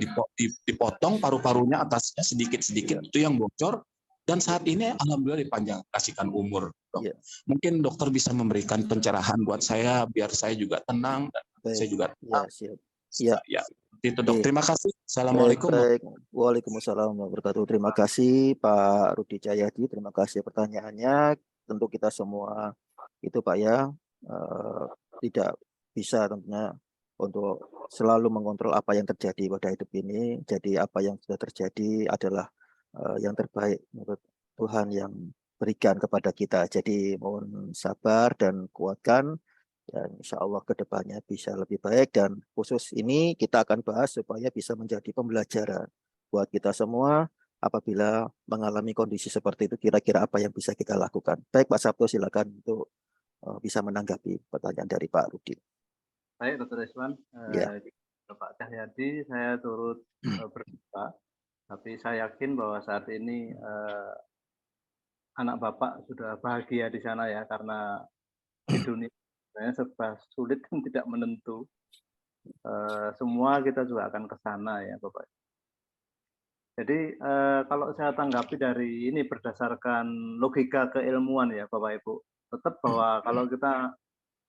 dipotong paru-parunya atasnya sedikit-sedikit, itu yang bocor, dan saat ini alhamdulillah kasihkan umur. Mungkin dokter bisa memberikan pencerahan buat saya biar saya juga tenang dan saya juga tenang. Ya, itu dok. Terima kasih. Assalamualaikum. Waalaikumsalam warahmatullahi wabarakatuh. Terima kasih Pak Rudi Cahyadi. Terima kasih pertanyaannya. Tentu kita semua itu Pak ya tidak bisa tentunya untuk selalu mengontrol apa yang terjadi pada hidup ini. Jadi apa yang sudah terjadi adalah yang terbaik menurut Tuhan yang berikan kepada kita. Jadi mohon sabar dan kuatkan. Dan insya Allah kedepannya bisa lebih baik, dan khusus ini kita akan bahas supaya bisa menjadi pembelajaran buat kita semua apabila mengalami kondisi seperti itu, kira-kira apa yang bisa kita lakukan. Baik Pak Sabto, silakan untuk bisa menanggapi pertanyaan dari Pak Rudi. Baik Dr. Iswan, Pak Cahyadi, saya turut berduka, tapi saya yakin bahwa saat ini anak Bapak sudah bahagia di sana ya, karena di dunia sebenarnya serba sulit dan tidak menentu. Semua kita juga akan ke sana ya Bapak. Jadi kalau saya tanggapi dari ini berdasarkan logika keilmuan ya Bapak Ibu, tetap bahwa kalau kita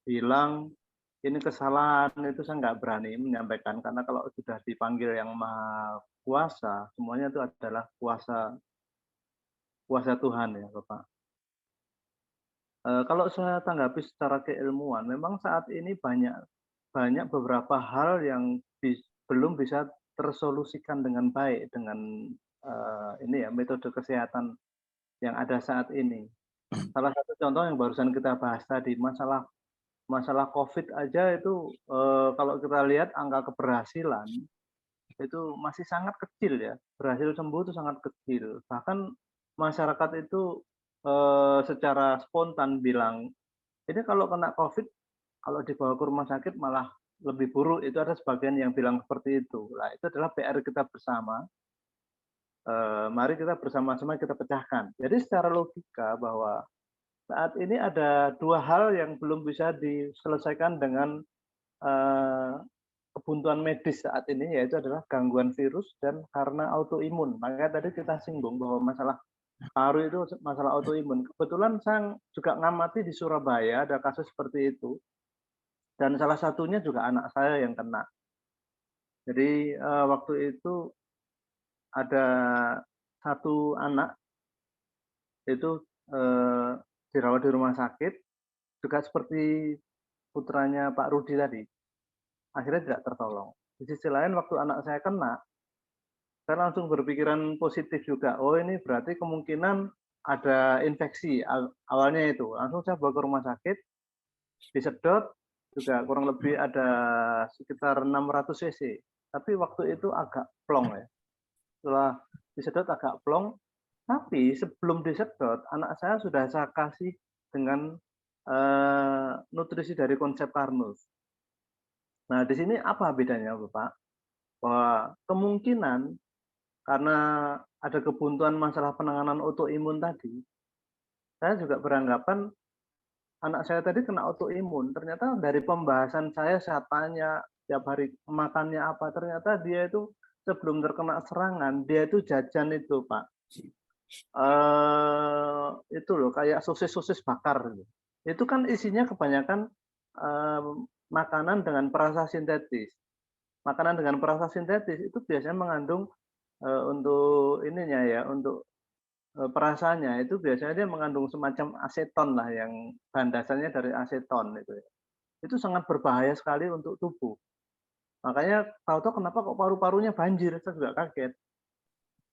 bilang ini kesalahan itu saya nggak berani menyampaikan karena kalau sudah dipanggil yang maha kuasa, semuanya itu adalah kuasa Tuhan ya Bapak. Kalau saya tanggapi secara keilmuan, memang saat ini banyak beberapa hal yang belum bisa tersolusikan dengan baik dengan ini ya metode kesehatan yang ada saat ini. Salah satu contoh yang barusan kita bahas tadi masalah COVID aja itu kalau kita lihat angka keberhasilan itu masih sangat kecil ya, berhasil sembuh itu sangat kecil. Bahkan masyarakat itu secara spontan bilang, ini kalau kena COVID, kalau dibawa ke rumah sakit malah lebih buruk. Itu ada sebagian yang bilang seperti itu. Nah, itu adalah PR kita bersama. Mari kita bersama-sama kita pecahkan. Jadi secara logika bahwa saat ini ada dua hal yang belum bisa diselesaikan dengan kebuntuan medis saat ini, yaitu adalah gangguan virus dan karena autoimun. Makanya tadi kita singgung bahwa masalah paru itu masalah autoimun. Kebetulan saya juga ngamati di Surabaya ada kasus seperti itu. Dan salah satunya juga anak saya yang kena. Jadi waktu itu ada satu anak itu dirawat di rumah sakit, juga seperti putranya Pak Rudi tadi, akhirnya tidak tertolong. Di sisi lain waktu anak saya kena, saya langsung berpikiran positif juga. Oh ini berarti kemungkinan ada infeksi awalnya itu. Langsung saya bawa ke rumah sakit, disedot, juga kurang lebih ada sekitar 600 cc. Tapi waktu itu agak plong ya. Setelah disedot agak plong, tapi sebelum disedot, anak saya sudah saya kasih dengan nutrisi dari konsep Karnus. Nah, di sini apa bedanya, Bapak? Bahwa kemungkinan karena ada kebuntuan masalah penanganan autoimun tadi, saya juga beranggapan anak saya tadi kena autoimun. Ternyata dari pembahasan saya tanya tiap hari makannya apa, ternyata dia itu sebelum terkena serangan, dia itu jajan itu, Pak. Itu loh kayak sosis bakar. Itu kan isinya kebanyakan makanan dengan perasa sintetis. Makanan dengan perasa sintetis itu biasanya mengandung untuk ininya ya, untuk perasanya itu biasanya dia mengandung semacam aseton lah yang bahan dasarnya dari aseton itu ya. Itu sangat berbahaya sekali untuk tubuh. Makanya tahu-tahu kenapa kok paru-parunya banjir, saya juga kaget.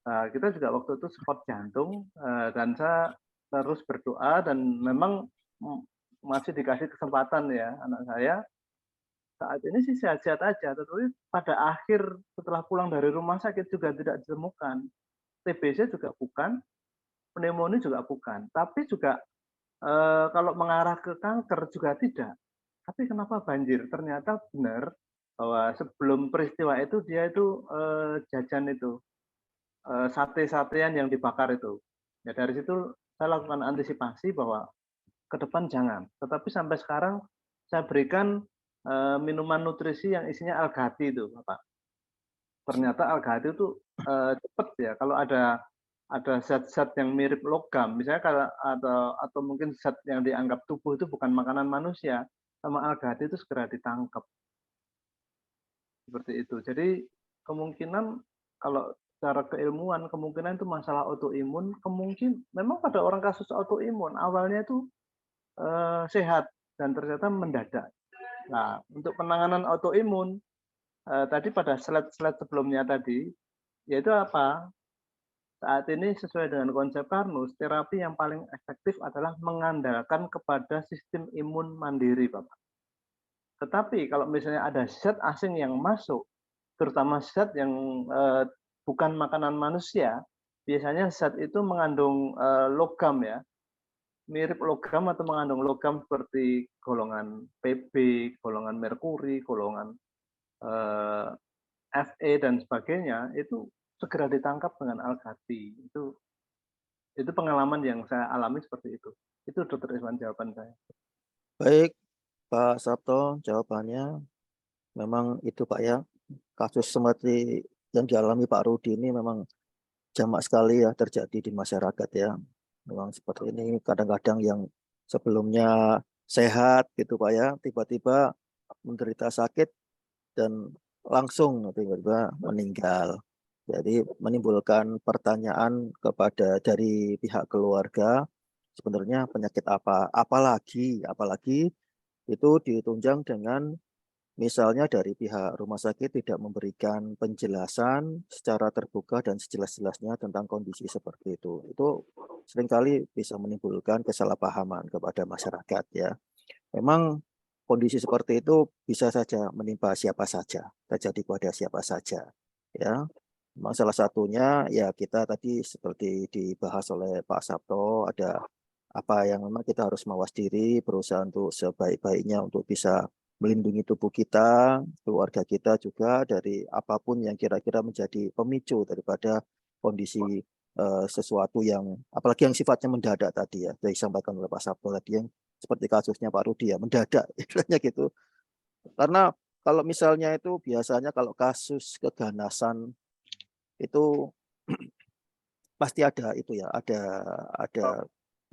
Kita juga waktu itu spot jantung dan saya terus berdoa dan memang masih dikasih kesempatan ya anak saya saat ini sih sehat-sehat aja, tetapi pada akhir setelah pulang dari rumah sakit juga tidak ditemukan. TBC juga bukan, pneumonia juga bukan, tapi juga kalau mengarah ke kanker juga tidak. Tapi kenapa banjir? Ternyata benar bahwa sebelum peristiwa itu dia itu jajan itu sate-satean yang dibakar itu. Ya dari situ saya lakukan antisipasi bahwa ke depan jangan. Tetapi sampai sekarang saya berikan minuman nutrisi yang isinya algati itu, Bapak. Ternyata algati itu cepat ya kalau ada zat-zat yang mirip logam, misalnya kalau atau mungkin zat yang dianggap tubuh itu bukan makanan manusia, sama algati itu segera ditangkap. Seperti itu. Jadi kemungkinan kalau secara keilmuan kemungkinan itu masalah autoimun, kemungkinan memang pada orang kasus autoimun awalnya itu sehat dan ternyata mendadak. Nah, untuk penanganan autoimun tadi pada slide-slide sebelumnya tadi, yaitu apa? Saat ini sesuai dengan konsep Karnus, terapi yang paling efektif adalah mengandalkan kepada sistem imun mandiri, Bapak. Tetapi kalau misalnya ada zat asing yang masuk, terutama zat yang bukan makanan manusia, biasanya zat itu mengandung logam ya, mirip logam atau mengandung logam seperti golongan Pb, golongan merkuri, golongan Fe dan sebagainya, itu segera ditangkap dengan algati. Itu pengalaman yang saya alami seperti itu. Itu Dr. Iswan jawaban saya. Baik, Pak Sabto, jawabannya memang itu Pak ya, kasus seperti yang dialami Pak Rudi ini memang jamak sekali ya terjadi di masyarakat ya. Memang seperti ini kadang-kadang yang sebelumnya sehat gitu Pak ya, tiba-tiba menderita sakit dan langsung tiba-tiba meninggal. Jadi menimbulkan pertanyaan kepada dari pihak keluarga, sebenarnya penyakit apa? Apalagi itu ditunjang dengan misalnya dari pihak rumah sakit tidak memberikan penjelasan secara terbuka dan sejelas-jelasnya tentang kondisi seperti itu. Itu seringkali bisa menimbulkan kesalahpahaman kepada masyarakat ya. Memang kondisi seperti itu bisa saja menimpa siapa saja, terjadi pada siapa saja ya. Memang salah satunya ya kita tadi seperti dibahas oleh Pak Sabto, ada apa yang memang kita harus mawas diri, berusaha untuk sebaik-baiknya untuk bisa melindungi tubuh kita, keluarga kita juga dari apapun yang kira-kira menjadi pemicu daripada kondisi sesuatu yang apalagi yang sifatnya mendadak tadi ya, yang disampaikan oleh Pak Sabto tadi yang seperti kasusnya Pak Rudi ya, mendadak istilahnya gitu. Karena kalau misalnya itu biasanya kalau kasus keganasan itu pasti ada itu ya, ada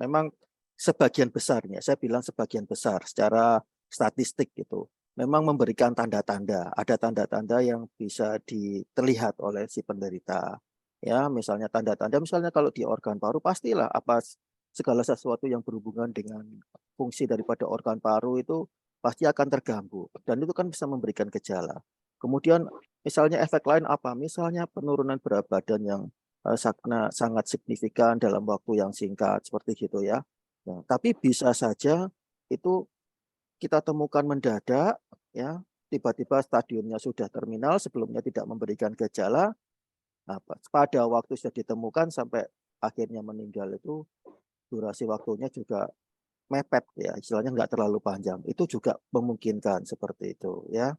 memang sebagian besarnya, saya bilang sebagian besar secara statistik gitu, memang memberikan tanda-tanda, ada tanda-tanda yang bisa dilihat oleh si penderita. Ya, misalnya tanda-tanda, misalnya kalau di organ paru pastilah apa segala sesuatu yang berhubungan dengan fungsi daripada organ paru itu pasti akan terganggu dan itu kan bisa memberikan gejala. Kemudian misalnya efek lain apa? Misalnya penurunan berat badan yang sangat signifikan dalam waktu yang singkat seperti gitu ya. Nah, tapi bisa saja itu kita temukan mendadak ya, tiba-tiba stadiumnya sudah terminal, sebelumnya tidak memberikan gejala. Nah, pada waktu sudah ditemukan sampai akhirnya meninggal itu durasi waktunya juga mepet ya, istilahnya nggak terlalu panjang. Itu juga memungkinkan seperti itu ya.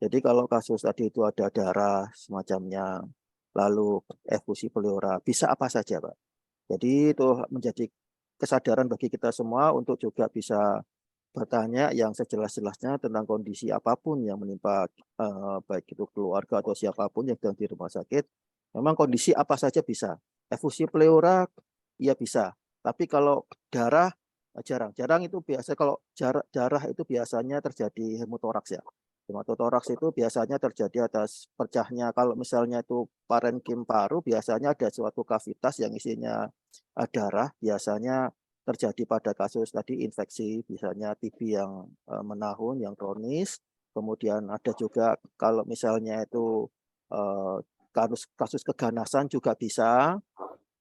Jadi kalau kasus tadi itu ada darah semacamnya, lalu efusi pleura, bisa apa saja, Pak. Jadi itu menjadi kesadaran bagi kita semua untuk juga bisa bertanya yang sejelas-jelasnya tentang kondisi apapun yang menimpa baik itu keluarga atau siapapun yang sedang di rumah sakit. Memang kondisi apa saja bisa. Efusi pleura, ya bisa. Tapi kalau darah, jarang itu biasa kalau darah itu biasanya terjadi hemotoraks ya. Hematotoraks itu biasanya terjadi atas pecahnya kalau misalnya itu parenkim paru biasanya ada suatu kavitas yang isinya darah biasanya terjadi pada kasus tadi infeksi misalnya TB yang menahun yang kronis kemudian ada juga kalau misalnya itu kasus keganasan juga bisa.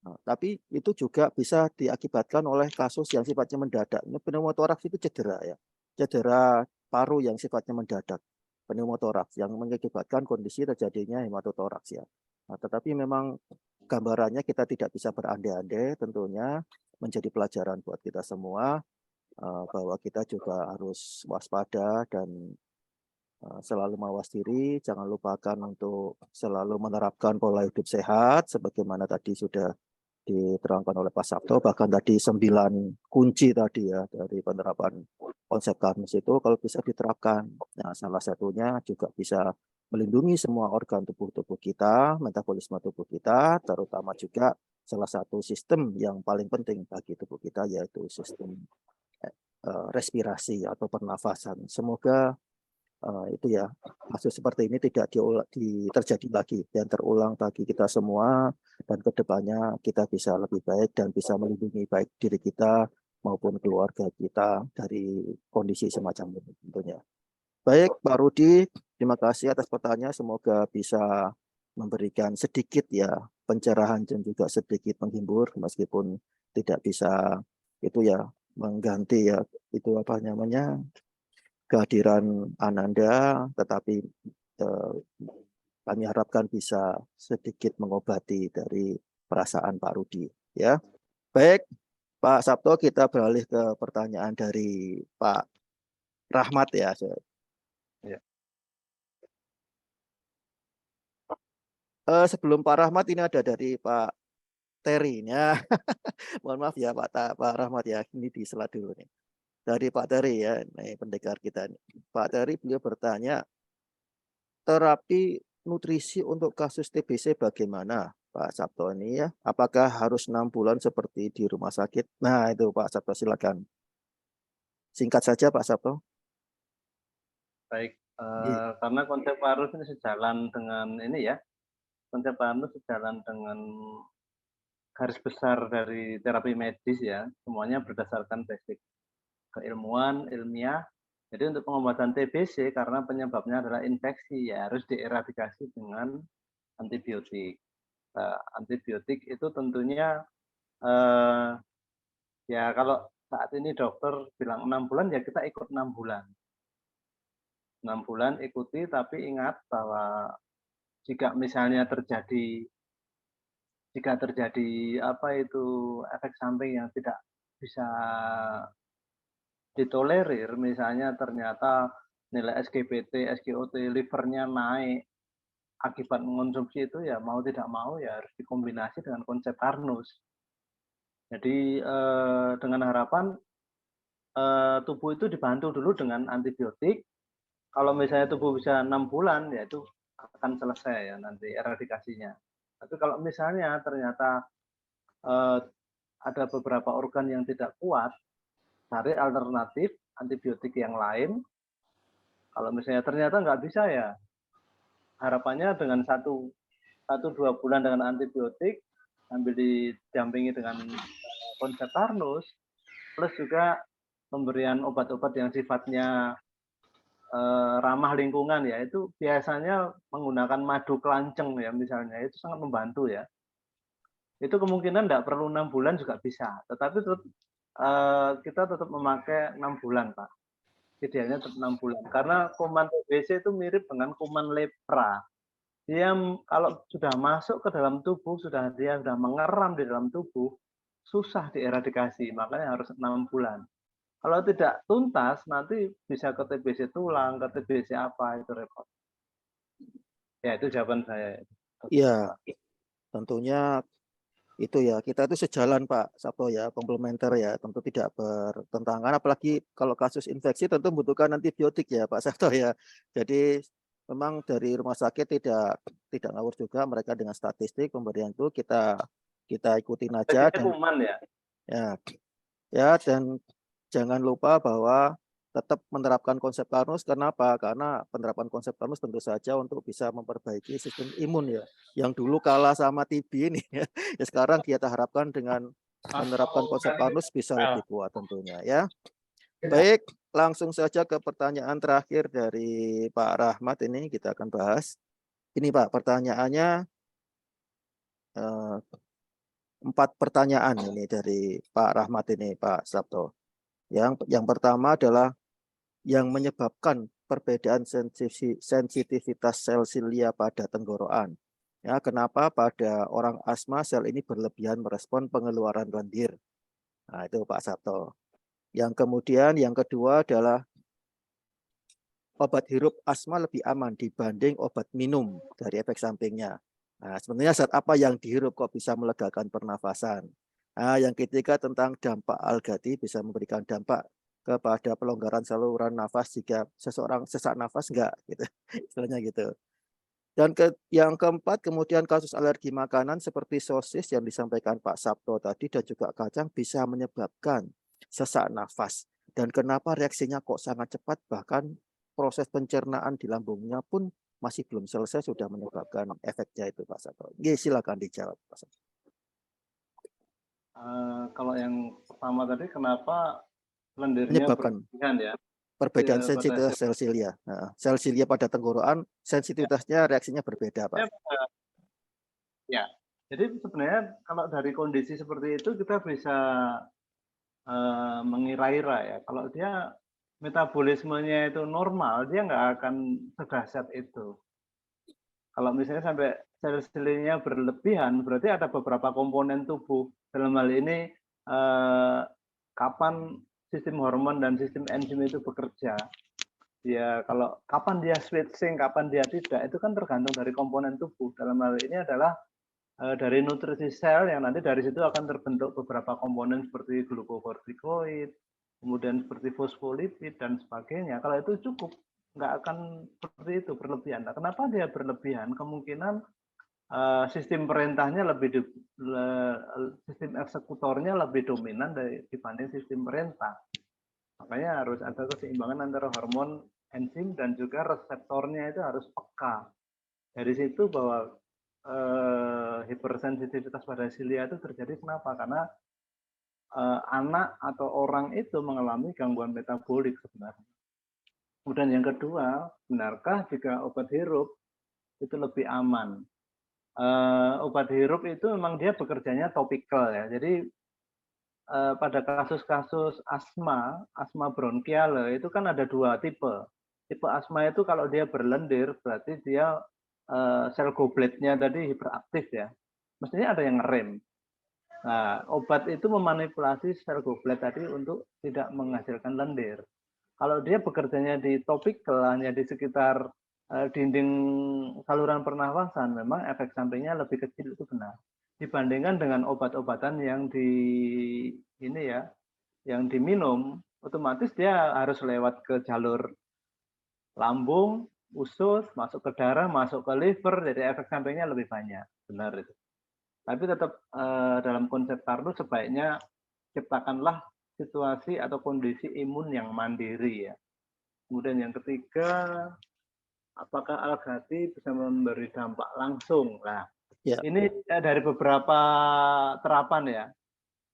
Nah, tapi itu juga bisa diakibatkan oleh kasus yang sifatnya mendadak. Ini pneumotoraks itu cedera ya. Cedera paru yang sifatnya mendadak. Pneumotoraks yang mengakibatkan kondisi terjadinya hematotoraks ya. Nah, tetapi memang gambarannya kita tidak bisa berandai-andai tentunya menjadi pelajaran buat kita semua bahwa kita juga harus waspada dan selalu mawas diri, jangan lupakan untuk selalu menerapkan pola hidup sehat sebagaimana tadi sudah diterangkan oleh Pak Sabto, bahkan tadi 9 kunci tadi ya dari penerapan konsep Karmus itu kalau bisa diterapkan. Nah, salah satunya juga bisa melindungi semua organ tubuh kita, metabolisme tubuh kita, terutama juga salah satu sistem yang paling penting bagi tubuh kita yaitu sistem respirasi atau pernafasan. Semoga itu ya kasus seperti ini tidak terjadi lagi dan terulang bagi kita semua dan kedepannya kita bisa lebih baik dan bisa melindungi baik diri kita maupun keluarga kita dari kondisi semacam ini tentunya. Baik Pak Rudi, terima kasih atas pertanyaan. Semoga bisa memberikan sedikit ya pencerahan dan juga sedikit menghibur meskipun tidak bisa itu ya mengganti ya itu apa namanya kehadiran Ananda, tetapi kami harapkan bisa sedikit mengobati dari perasaan Pak Rudi. Ya, baik Pak Sabto, kita beralih ke pertanyaan dari Pak Rahmat ya. Ya. Sebelum Pak Rahmat ini ada dari Pak Terry ya. Mohon maaf ya Pak Rahmat ya, ini di slide dulu nih. dari Pak Teri ya, nih pendengar kita nih. Pak Teri beliau bertanya, terapi nutrisi untuk kasus TBC bagaimana Pak Sabto ini ya? Apakah harus 6 bulan seperti di rumah sakit? Nah itu Pak Sabto silakan. Singkat saja Pak Sabto. Baik, Iya. karena konsep Parnus ini sejalan dengan ini ya, konsep Parnus sejalan dengan garis besar dari terapi medis ya, semuanya berdasarkan basic keilmuan, ilmiah. Jadi untuk pengobatan TBC karena penyebabnya adalah infeksi ya harus dieradikasi dengan antibiotik. Antibiotik itu tentunya ya kalau saat ini dokter bilang 6 bulan ya kita ikut 6 bulan. 6 bulan ikuti tapi ingat bahwa jika misalnya terjadi apa itu efek samping yang tidak bisa ditolerir, misalnya ternyata nilai SGBT, SGOT livernya naik akibat mengonsumsi itu ya mau tidak mau ya harus dikombinasi dengan konsep Karnus. Jadi dengan harapan tubuh itu dibantu dulu dengan antibiotik. Kalau misalnya tubuh bisa 6 bulan ya itu akan selesai ya nanti eradikasinya. Tapi kalau misalnya ternyata ada beberapa organ yang tidak kuat, cari alternatif antibiotik yang lain. Kalau misalnya ternyata nggak bisa ya, harapannya dengan 1-2 bulan dengan antibiotik, sambil didampingi dengan konsep Karnus, plus juga pemberian obat-obat yang sifatnya ramah lingkungan ya, itu biasanya menggunakan madu kelanceng ya misalnya, itu sangat membantu ya. Itu kemungkinan tidak perlu 6 bulan juga bisa, tetapi kita tetap memakai 6 bulan Pak. Idealnya tetap 6 bulan. Karena kuman TBC itu mirip dengan kuman lepra. Dia kalau sudah masuk ke dalam tubuh, dia sudah mengeram di dalam tubuh, susah dieradikasi, makanya harus 6 bulan. Kalau tidak tuntas, nanti bisa ke TBC tulang, ke TBC apa, itu repot. Ya, itu jawaban saya. Iya, tentunya itu ya, kita itu sejalan Pak Sabto ya, komplementer ya, tentu tidak bertentangan, apalagi kalau kasus infeksi tentu membutuhkan antibiotik ya Pak Sabto ya. Jadi memang dari rumah sakit tidak ngawur juga, mereka dengan statistik pemberian itu kita ikutin aja Infeksinya dan kuman ya. ya dan jangan lupa bahwa tetap menerapkan konsep Karnus. Kenapa? Karena penerapan konsep Karnus tentu saja untuk bisa memperbaiki sistem imun ya. Yang dulu kalah sama TB ini ya. Ya sekarang kita harapkan dengan menerapkan konsep Karnus bisa lebih kuat tentunya ya. Baik, langsung saja ke pertanyaan terakhir dari Pak Rahmat ini kita akan bahas. Ini Pak, pertanyaannya 4 pertanyaan ini dari Pak Rahmat ini Pak Sabto. Yang pertama adalah yang menyebabkan perbedaan sensitivitas sel silia pada tenggorokan. Ya, kenapa pada orang asma sel ini berlebihan merespon pengeluaran lendir? Nah, itu Pak Sabto. Yang kemudian yang kedua adalah obat hirup asma lebih aman dibanding obat minum dari efek sampingnya. Nah, sebenarnya zat apa yang dihirup kok bisa melegakan pernafasan? Nah, yang ketiga tentang dampak algati bisa memberikan dampak kepada pelonggaran saluran nafas jika seseorang sesak nafas enggak gitu. Istilahnya gitu. Dan yang keempat kemudian kasus alergi makanan seperti sosis yang disampaikan Pak Sabto tadi dan juga kacang bisa menyebabkan sesak nafas. Dan kenapa reaksinya kok sangat cepat, bahkan proses pencernaan di lambungnya pun masih belum selesai sudah menyebabkan efeknya itu Pak Sabto. Silakan dijawab Pak Sabto. Kalau yang pertama tadi kenapa lendirnya Menyebabkan berlebihan ya? perbedaan Pada sensitivitas sel silia. Nah, sel silia pada tenggorokan sensitivitasnya reaksinya berbeda Pak. Ya, jadi sebenarnya kalau dari kondisi seperti itu kita bisa mengira-ira ya. Kalau dia metabolismenya itu normal, dia nggak akan sedahsyat itu. Kalau misalnya sampai sel-selnya berlebihan, berarti ada beberapa komponen tubuh. Dalam hal ini kapan sistem hormon dan sistem enzim itu bekerja. Ya kalau kapan dia switching, kapan dia tidak, itu kan tergantung dari komponen tubuh. Dalam hal ini adalah dari nutrisi sel yang nanti dari situ akan terbentuk beberapa komponen seperti glukokortikoid, kemudian seperti fosfolipid dan sebagainya. Kalau itu cukup, nggak akan seperti itu berlebihan. Nah, kenapa dia berlebihan? Kemungkinan sistem perintahnya sistem eksekutornya lebih dominan dibanding sistem perintah. Makanya harus ada keseimbangan antara hormon, enzim, dan juga reseptornya itu harus peka. Dari situ bahwa hipersensitivitas pada silia itu terjadi kenapa? Karena anak atau orang itu mengalami gangguan metabolik sebenarnya. Kemudian yang kedua, benarkah jika obat hirup itu lebih aman? Obat hirup itu memang dia bekerjanya topikal ya. Jadi pada kasus-kasus asma bronkial itu kan ada dua tipe. Tipe asma itu kalau dia berlendir berarti dia sel gobletnya tadi hiperaktif ya. Mestinya ada yang ngerem. Nah, obat itu memanipulasi sel goblet tadi untuk tidak menghasilkan lendir. Kalau dia bekerjanya di topikal, hanya di sekitar dinding saluran pernafasan, memang efek sampingnya lebih kecil, itu benar. Dibandingkan dengan obat-obatan yang yang diminum, otomatis dia harus lewat ke jalur lambung, usus, masuk ke darah, masuk ke liver, jadi efek sampingnya lebih banyak. Benar itu. Tapi tetap dalam konsep Carnus sebaiknya ciptakanlah situasi atau kondisi imun yang mandiri ya. Kemudian yang ketiga, apakah Algati bisa memberi dampak langsung? Nah, ini dari beberapa terapan ya.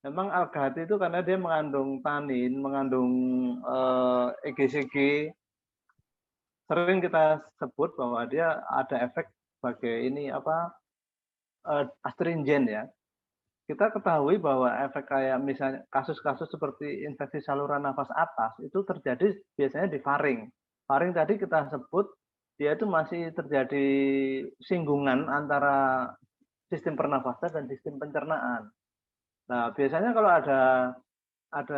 Memang Algati itu karena dia mengandung tanin, mengandung EGCG, sering kita sebut bahwa dia ada efek sebagai astringen ya. Kita ketahui bahwa efek kayak misalnya kasus-kasus seperti infeksi saluran nafas atas itu terjadi biasanya di faring. Faring tadi kita sebut dia itu masih terjadi singgungan antara sistem pernafasan dan sistem pencernaan. Nah, biasanya kalau ada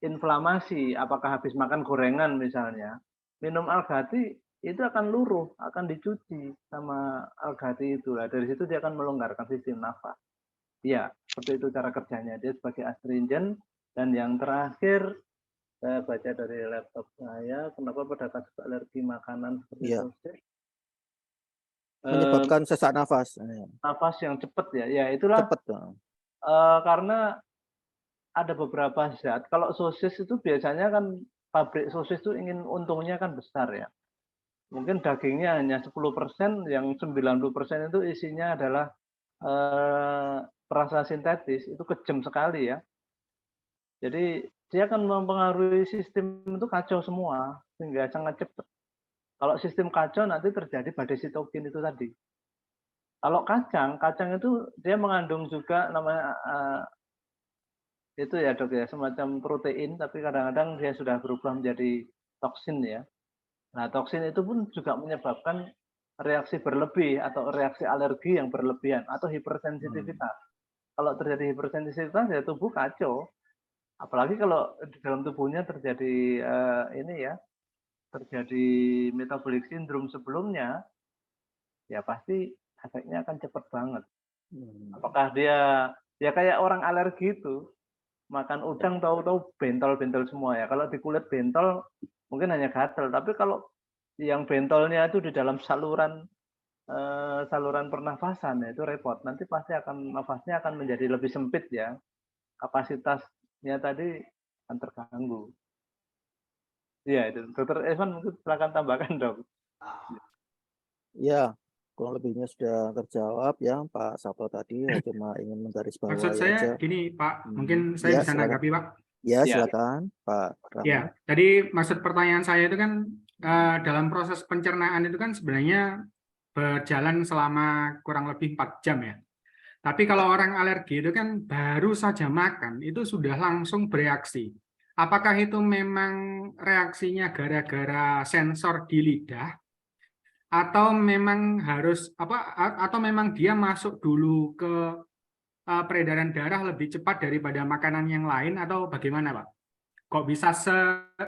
inflamasi, apakah habis makan gorengan misalnya, minum Algati itu akan luruh, akan dicuci sama Algati itu. Nah, dari situ dia akan melonggarkan sistem nafas. Ya, seperti itu cara kerjanya. Dia sebagai astringen. Dan yang terakhir, saya baca dari laptop saya, kenapa pada kasus alergi makanan seperti sosis, menyebabkan sesak nafas. Nafas yang cepat ya. Ya, itulah. Cepat. Karena ada beberapa zat. Kalau sosis itu biasanya kan pabrik sosis itu ingin untungnya kan besar ya. Mungkin dagingnya hanya 10%, yang 90% itu isinya adalah perasa sintetis, itu kejam sekali ya. Jadi dia akan mempengaruhi sistem itu kacau semua, sehingga sangat cepat. Kalau sistem kacau nanti terjadi badai sitokin itu tadi. Kalau kacang itu dia mengandung juga namanya itu ya dok ya, semacam protein, tapi kadang-kadang dia sudah berubah menjadi toksin ya. Nah toksin itu pun juga menyebabkan reaksi berlebih atau reaksi alergi yang berlebihan atau hipersensitivitas. Kalau terjadi hipersensitivitas ya tubuh kacau. Apalagi kalau di dalam tubuhnya terjadi terjadi metabolic syndrome sebelumnya, ya pasti efeknya akan cepat banget. Apakah dia ya kayak orang alergi itu makan udang tahu-tahu bentol-bentol semua ya. Kalau di kulit bentol mungkin hanya gatal, tapi kalau yang bentolnya itu di dalam saluran pernafasan ya itu repot. Nanti pasti nafasnya akan menjadi lebih sempit ya. Kapasitasnya tadi akan terganggu. Iya itu. Dokter Evan mungkin silakan tambahkan dok. Ya, kurang lebihnya sudah terjawab ya Pak Sabto tadi. Cuma ingin menggarisbawahi maksud saya aja. Gini Pak, mungkin saya bisa menanggapi Pak. Ya silakan Pak Rahmat. Ya, tadi maksud pertanyaan saya itu kan dalam proses pencernaan itu kan sebenarnya berjalan selama kurang lebih 4 jam ya. Tapi kalau orang alergi itu kan baru saja makan itu sudah langsung bereaksi. Apakah itu memang reaksinya gara-gara sensor di lidah atau memang atau memang dia masuk dulu ke peredaran darah lebih cepat daripada makanan yang lain atau bagaimana Pak? Kok bisa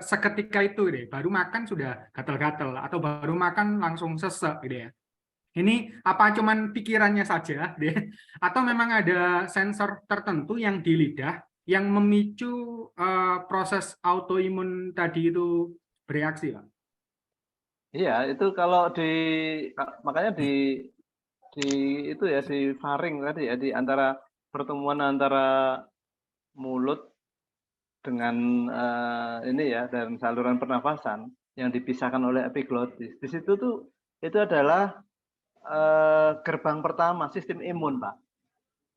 seketika itu deh, baru makan sudah gatal-gatal atau baru makan langsung sesek gitu ya. Ini apa cuman pikirannya saja deh atau memang ada sensor tertentu yang di lidah yang memicu proses autoimun tadi itu bereaksi, Pak? Iya, itu kalau makanya di itu ya di faring tadi ya, di antara pertemuan antara mulut dengan ini ya, dan saluran pernafasan yang dipisahkan oleh epiglotis. Di situ tuh itu adalah gerbang pertama sistem imun, Pak.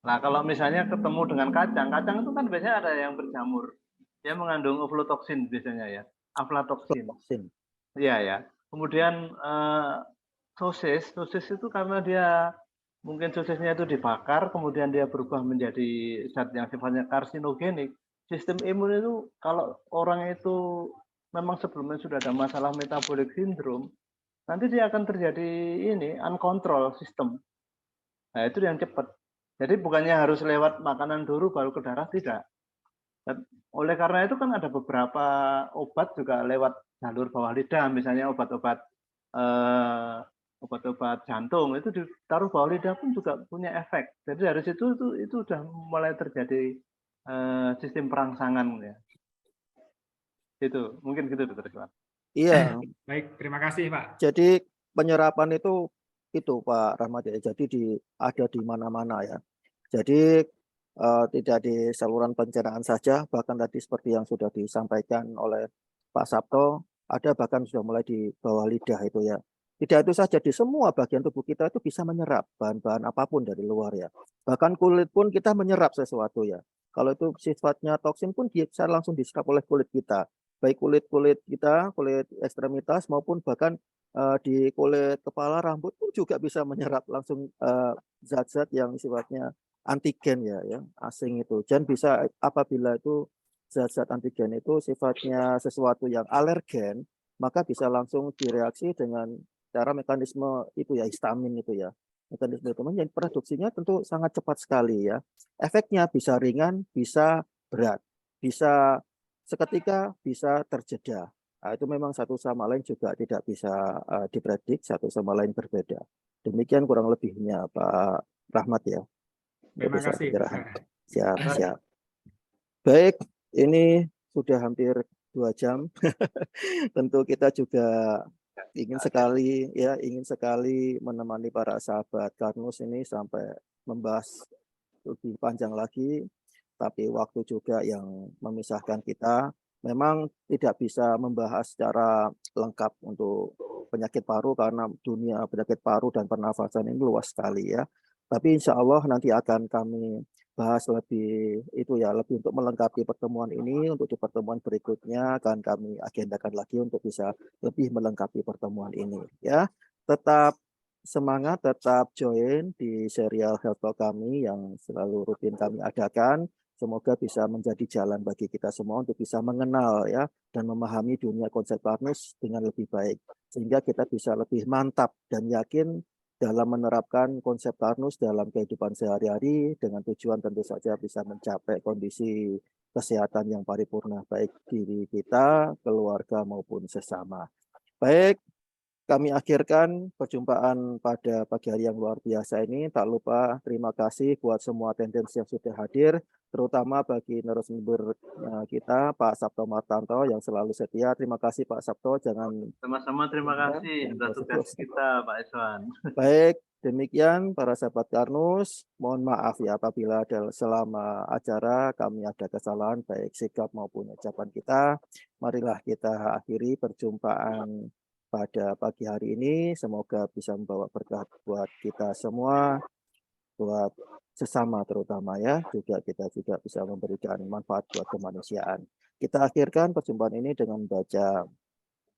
Nah, kalau misalnya ketemu dengan kacang itu kan biasanya ada yang berjamur. Dia mengandung aflatoksin biasanya ya, aflatoksin. Vaksin. Iya ya. Kemudian sosis itu karena dia mungkin sosisnya itu dibakar, kemudian dia berubah menjadi zat yang sifatnya karsinogenik. Sistem imun itu kalau orang itu memang sebelumnya sudah ada masalah metabolic syndrome, nanti dia akan terjadi ini uncontrol sistem. Nah, itu yang cepat. Jadi bukannya harus lewat makanan dulu baru ke darah, tidak. Dan oleh karena itu kan ada beberapa obat juga lewat jalur bawah lidah, misalnya obat-obat jantung itu ditaruh bawah lidah pun juga punya efek. Jadi dari situ itu sudah mulai terjadi sistem perangsangan ya. Itu mungkin gitu Dr. Iswan. Iya, Baik, terima kasih, Pak. jadi penyerapan itu Pak Rahmat ya. Jadi ada di mana-mana ya. Jadi tidak di saluran pencernaan saja, bahkan tadi seperti yang sudah disampaikan oleh Pak Sabto, ada bahkan sudah mulai di bawah lidah itu ya. Tidak itu saja, di semua bagian tubuh kita itu bisa menyerap bahan-bahan apapun dari luar ya. Bahkan kulit pun kita menyerap sesuatu ya. Kalau itu sifatnya toksin pun bisa langsung diserap oleh kulit kita. Baik kulit kita, kulit ekstremitas maupun bahkan di kulit kepala, rambut pun juga bisa menyerap langsung zat-zat yang sifatnya antigen ya asing itu. Dan bisa apabila itu zat-zat antigen itu sifatnya sesuatu yang alergen, maka bisa langsung direaksi dengan cara mekanisme itu ya, histamin itu ya. Mekanisme itu yang produksinya tentu sangat cepat sekali ya. Efeknya bisa ringan, bisa berat, bisa seketika, bisa terjeda. Nah, itu memang satu sama lain juga tidak bisa dipredik, satu sama lain berbeda. Demikian kurang lebihnya Pak Rahmat ya. Terima Bisa kasih, pencerahan. Dokter. Siap. Baik, ini sudah hampir 2 jam. Tentu kita juga ingin sekali menemani para sahabat Karnus ini sampai membahas lebih panjang lagi, tapi waktu juga yang memisahkan kita. Memang tidak bisa membahas secara lengkap untuk penyakit paru karena dunia penyakit paru dan pernafasan ini luas sekali ya. Tapi insya Allah nanti akan kami bahas lebih lebih untuk melengkapi pertemuan ini. Untuk di pertemuan berikutnya akan kami agendakan lagi untuk bisa lebih melengkapi pertemuan ini ya. Tetap semangat, tetap join di serial Health Talk kami yang selalu rutin kami adakan. Semoga bisa menjadi jalan bagi kita semua untuk bisa mengenal ya dan memahami dunia konsep Karnus dengan lebih baik, sehingga kita bisa lebih mantap dan yakin dalam menerapkan konsep Karnus dalam kehidupan sehari-hari, dengan tujuan tentu saja bisa mencapai kondisi kesehatan yang paripurna baik diri kita, keluarga maupun sesama. Baik, kami akhirkan perjumpaan pada pagi hari yang luar biasa ini. Tak lupa terima kasih buat semua attendance yang sudah hadir, terutama bagi narasumber kita Pak Sabto Martanto yang selalu setia. Terima kasih Pak Sabto. Sama-sama, terima kasih atas tugas kita Pak Iswan. Baik, demikian para sahabat Karnus. Mohon maaf ya apabila selama acara kami ada kesalahan baik sikap maupun ucapan kita. Marilah kita akhiri perjumpaan pada pagi hari ini. Semoga bisa membawa berkah buat kita semua, buat sesama terutama ya. Juga kita juga bisa memberikan manfaat buat kemanusiaan. Kita akhirkan perjumpaan ini dengan membaca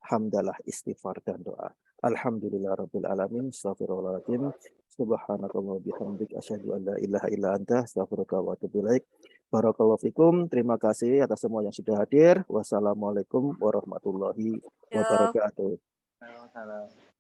hamdalah, istighfar dan doa. Alhamdulillah rabbil alamin, astaghfirullahaladzim, subhanakallah bihamdik, asyhadu an la ilaha illa anta, astaghfiruka wa atubu ilaik. Barakallahu fikum. Terima kasih atas semua yang sudah hadir. Wassalamualaikum warahmatullahi wabarakatuh. Waalaikumsalam.